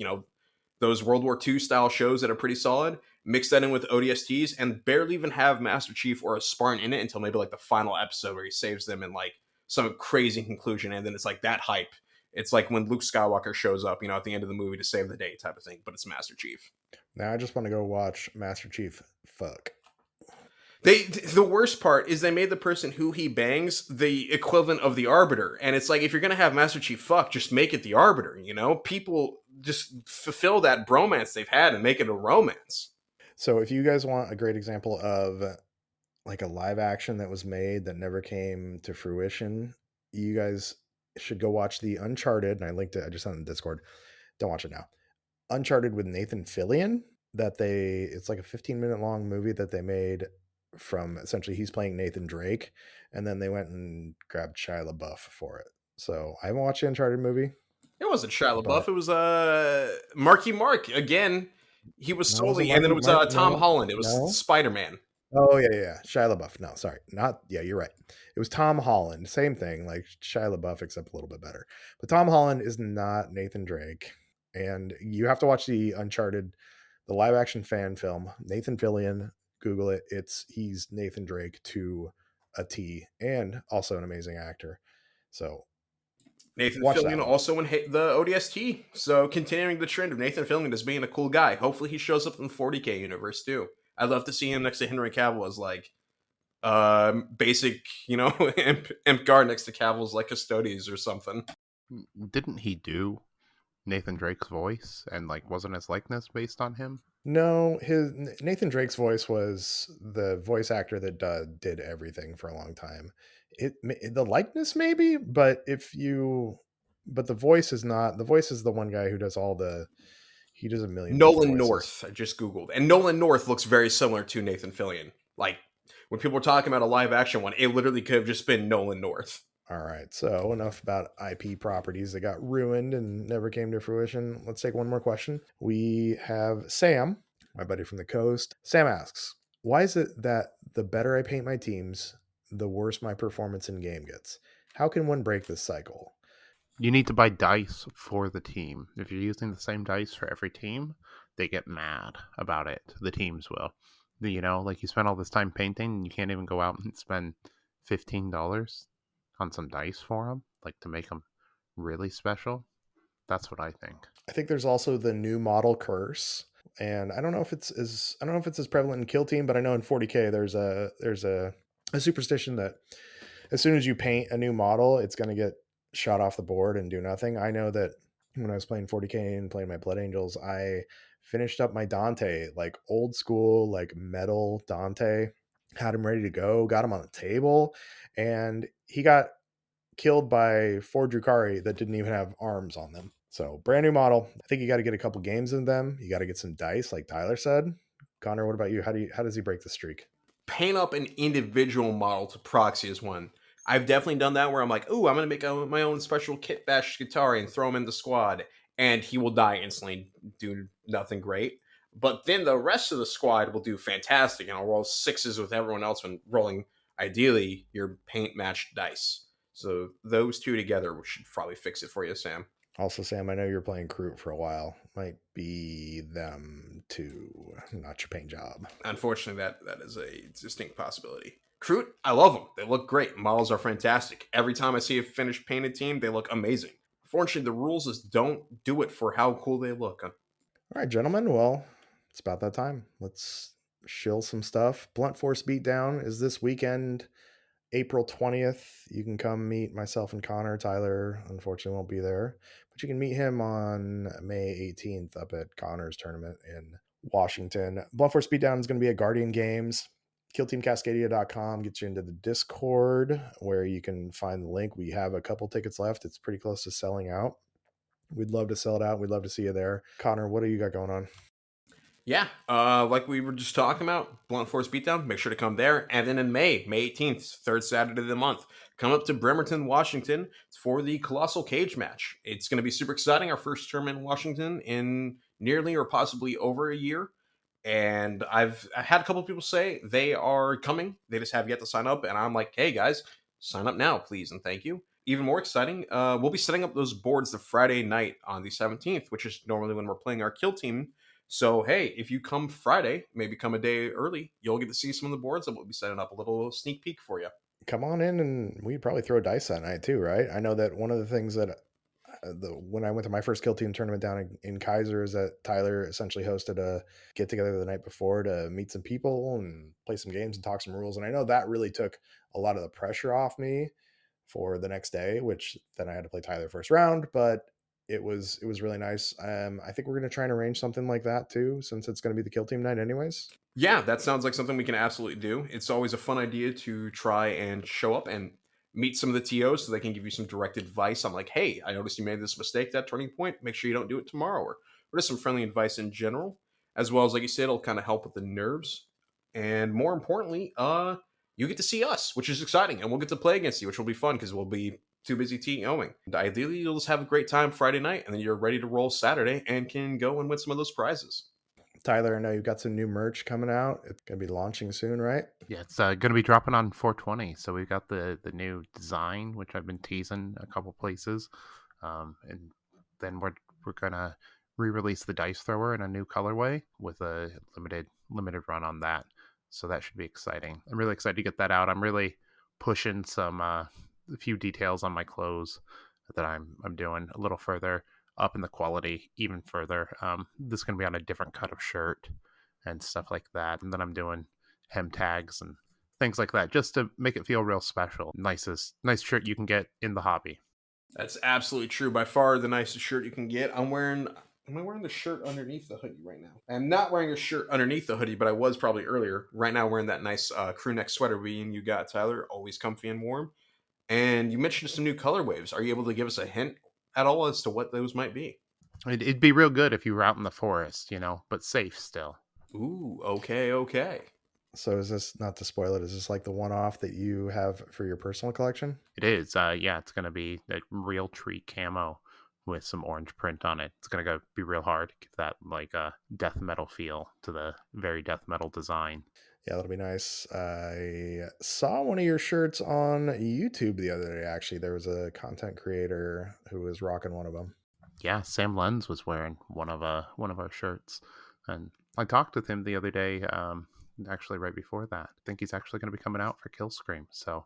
those World War II style shows that are pretty solid, mix that in with ODSTs, and barely even have Master Chief or a Spartan in it until maybe like the final episode where he saves them in like some crazy conclusion, and then it's like that hype. It's like when Luke Skywalker shows up, at the end of the movie to save the day type of thing, but it's Master Chief. Now I just want to go watch Master Chief fuck. The worst part is they made the person who he bangs the equivalent of the Arbiter. And it's like, if you're going to have Master Chief fuck, just make it the Arbiter, People just fulfill that bromance they've had and make it a romance. So if you guys want a great example of like a live action that was made that never came to fruition, you guys should go watch the Uncharted, and I linked it, I just sent it in Discord. Don't watch it now. Uncharted with Nathan Fillion, it's like a 15-minute long movie that they made from, essentially he's playing Nathan Drake, and then they went and grabbed Shia LaBeouf for it. So I haven't watched the Uncharted movie. It wasn't Shia LaBeouf. It was Marky Mark again. He was solely, and then it was Tom Holland. It was Spider-Man. Oh yeah, Shia LaBeouf. No, sorry, you're right. It was Tom Holland. Same thing, like Shia LaBeouf, except a little bit better. But Tom Holland is not Nathan Drake, and you have to watch the Uncharted, the live action fan film. Nathan Fillion. Google it. He's Nathan Drake to a T, and also an amazing actor. So Nathan Fillion also in the ODST. So continuing the trend of Nathan Fillion as being a cool guy. Hopefully he shows up in the 40K universe too. I'd love to see him next to Henry Cavill as like basic, imp guard next to Cavill's like Custodes or something. Didn't he do Nathan Drake's voice, and like wasn't his likeness based on him? No, Nathan Drake's voice was the voice actor that did everything for a long time. The likeness maybe, but the voice is not. The voice is the one guy who does he does a million. Nolan North, I just Googled, and Nolan North looks very similar to Nathan Fillion. Like when people were talking about a live action one, it literally could have just been Nolan North. All right, so enough about IP properties that got ruined and never came to fruition. Let's take one more question. We have Sam, my buddy from the coast. Sam asks, why is it that the better I paint my teams, the worse my performance in game gets? How can one break this cycle? You need to buy dice for the team. If you're using the same dice for every team, they get mad about it. The teams will. Like you spend all this time painting and you can't even go out and spend $15 on some dice for them, like to make them really special. That's what I think. I think there's also the new model curse, and I don't know if it's as prevalent in Kill Team, but I know in 40K there's a superstition that as soon as you paint a new model, it's going to get shot off the board and do nothing. I know that when I was playing 40K and playing my Blood Angels, I finished up my Dante, like old school, like metal Dante, had him ready to go, got him on the table, and he got killed by 4 Drukhari that didn't even have arms on them. So brand new model. I think you got to get a couple games in them. You got to get some dice, like Tyler said. Connor, what about you? How does he break the streak? Paint up an individual model to proxy as one. I've definitely done that where I'm like, "Ooh, I'm gonna make my own special kit bash Skitari and throw him in the squad," and he will die instantly, do nothing great. But then the rest of the squad will do fantastic, and I'll roll sixes with everyone else when rolling ideally your paint matched dice. So those two together should probably fix it for you, Sam. Also, Sam, I know you're playing Kroot for a while. Might be them too. Not your paint job. Unfortunately, that is a distinct possibility. Kroot, I love them. They look great. Models are fantastic. Every time I see a finished painted team, they look amazing. Unfortunately, the rules just don't do it for how cool they look. All right, gentlemen. Well, it's about that time. Let's shill some stuff. Blunt Force Beatdown is this weekend, April 20th. You can come meet myself and Connor. Tyler, unfortunately, won't be there, but you can meet him on May 18th up at Connor's tournament in Washington. Blunt Force Beatdown is going to be at Guardian Games. KillTeamCascadia.com gets you into the Discord where you can find the link. We have a couple tickets left. It's pretty close to selling out. We'd love to sell it out. We'd love to see you there. Connor, what do you got going on? Yeah, like we were just talking about, Blunt Force Beatdown, make sure to come there. And then in May 18th, third Saturday of the month, come up to Bremerton, Washington for the Colossal Cage match. It's going to be super exciting. Our first tournament in Washington in nearly or possibly over a year. And I had a couple of people say they are coming. They just have yet to sign up. And I'm like, hey guys, sign up now, please. And thank you. Even more exciting, we'll be setting up those boards the Friday night on the 17th, which is normally when we're playing our kill team. So, hey, if you come Friday, maybe come a day early, you'll get to see some of the boards that we'll be setting up, a little sneak peek for you. Come on in and we probably throw dice that night too, right? I know that one of the things that when I went to my first Kill Team tournament down in Kaiser is that Tyler essentially hosted a get together the night before to meet some people and play some games and talk some rules. And I know that really took a lot of the pressure off me for the next day, which then I had to play Tyler first round, but it was really nice. I think we're going to try and arrange something like that too, since it's going to be the Kill Team night anyways. Yeah, that sounds like something we can absolutely do. It's always a fun idea to try and show up and meet some of the TOs so they can give you some direct advice. I'm like, hey, I noticed you made this mistake, that turning point. Make sure you don't do it tomorrow. Or just some friendly advice in general. As well as, like you said, it'll kind of help with the nerves. And more importantly, you get to see us, which is exciting. And we'll get to play against you, which will be fun because we'll be too busy TOing. And ideally, you'll just have a great time Friday night, and then you're ready to roll Saturday and can go and win some of those prizes. Tyler, I know you've got some new merch coming out. It's going to be launching soon, right? Yeah, it's going to be dropping on 420. So we've got the new design, which I've been teasing a couple places, and then we're going to re-release the dice thrower in a new colorway with a limited run on that. So that should be exciting. I'm really excited to get that out. I'm really pushing some a few details on my clothes that I'm doing a little further up in the quality, even further. This is going to be on a different cut of shirt and stuff like that. And then I'm doing hem tags and things like that just to make it feel real special. Nice shirt you can get in the hobby. That's absolutely true. By far the nicest shirt you can get. Am I wearing the shirt underneath the hoodie right now? I'm not wearing a shirt underneath the hoodie, but I was probably earlier. Right now, wearing that nice crew neck sweater you got, Tyler. Always comfy and warm. And you mentioned some new color waves. Are you able to give us a hint at all as to what those might be? It'd be real good if you were out in the forest, but safe still. Ooh, okay. So is this, not to spoil it, is this like the one-off that you have for your personal collection? It is. Yeah, it's going to be a real tree camo with some orange print on it. It's going to be real hard. Give that like a death metal feel to the very death metal design. Yeah, that'll be nice. I saw one of your shirts on YouTube the other day. Actually, there was a content creator who was rocking one of them. Yeah, Sam Lenz was wearing one of our shirts, and I talked with him the other day. Actually, right before that, I think he's actually going to be coming out for Kill Scream. So,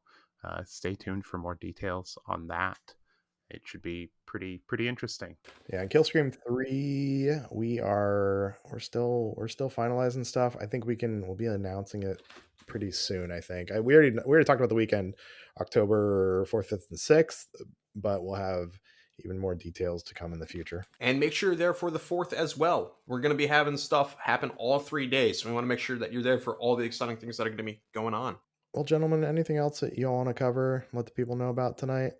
stay tuned for more details on that. It should be pretty interesting. Yeah, and Killscream 3, we're still finalizing stuff. I think we'll be announcing it pretty soon, I think. We already talked about the weekend, October 4th, 5th, and 6th, but we'll have even more details to come in the future. And make sure you're there for the 4th as well. We're going to be having stuff happen all 3 days. So we want to make sure that you're there for all the exciting things that are going to be going on. Well, gentlemen, anything else that you all want to cover, let the people know about tonight?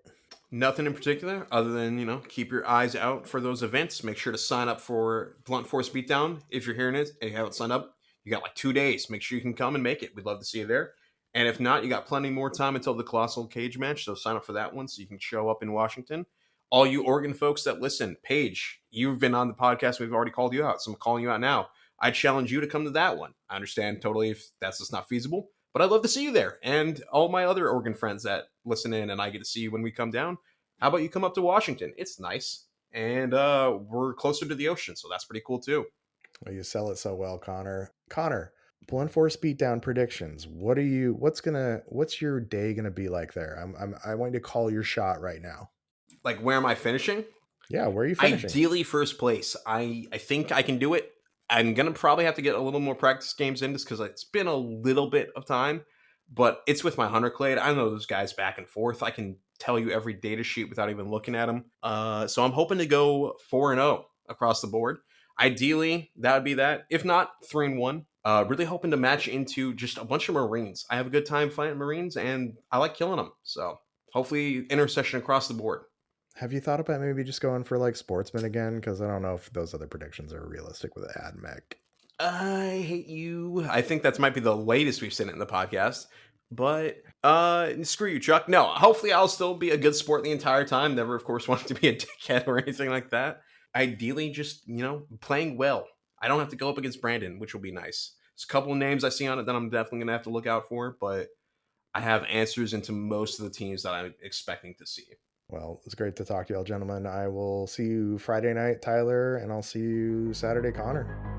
Nothing in particular other than, keep your eyes out for those events. Make sure to sign up for Blunt Force Beatdown. If you're hearing it and you haven't signed up, you got like 2 days. Make sure you can come and make it. We'd love to see you there. And if not, you got plenty more time until the Colossal Cage match. So sign up for that one so you can show up in Washington. All you Oregon folks that listen, Paige, you've been on the podcast. We've already called you out. So I'm calling you out now. I challenge you to come to that one. I understand totally if that's just not feasible, but I'd love to see you there. And all my other Oregon friends that listen in and I get to see you when we come down. How about you come up to Washington? It's nice. And we're closer to the ocean, so that's pretty cool too. Well, you sell it so well, Connor. Connor, Blunt Force Beatdown predictions. What's your day gonna be like there? I want you to call your shot right now. Like, where am I finishing? Yeah, where are you finishing? Ideally, first place. I think I can do it. I'm going to probably have to get a little more practice games in just because it's been a little bit of time. But it's with my Hunter Clade. I know those guys back and forth. I can tell you every data sheet without even looking at them. So I'm hoping to go 4-0 across the board. Ideally, that would be that. If not, 3-1. Really hoping to match into just a bunch of Marines. I have a good time fighting Marines, and I like killing them. So hopefully, intercession across the board. Have you thought about maybe just going for like Sportsman again? Because I don't know if those other predictions are realistic with AdMech. I hate you. I think that might be the latest we've seen it in the podcast. But screw you, Chuck. No, hopefully I'll still be a good sport the entire time. Never, of course, wanted to be a dickhead or anything like that. Ideally, just, playing well. I don't have to go up against Brandon, which will be nice. There's a couple of names I see on it that I'm definitely going to have to look out for, but I have answers into most of the teams that I'm expecting to see. Well, it's great to talk to you all, gentlemen. I will see you Friday night, Tyler, and I'll see you Saturday, Connor.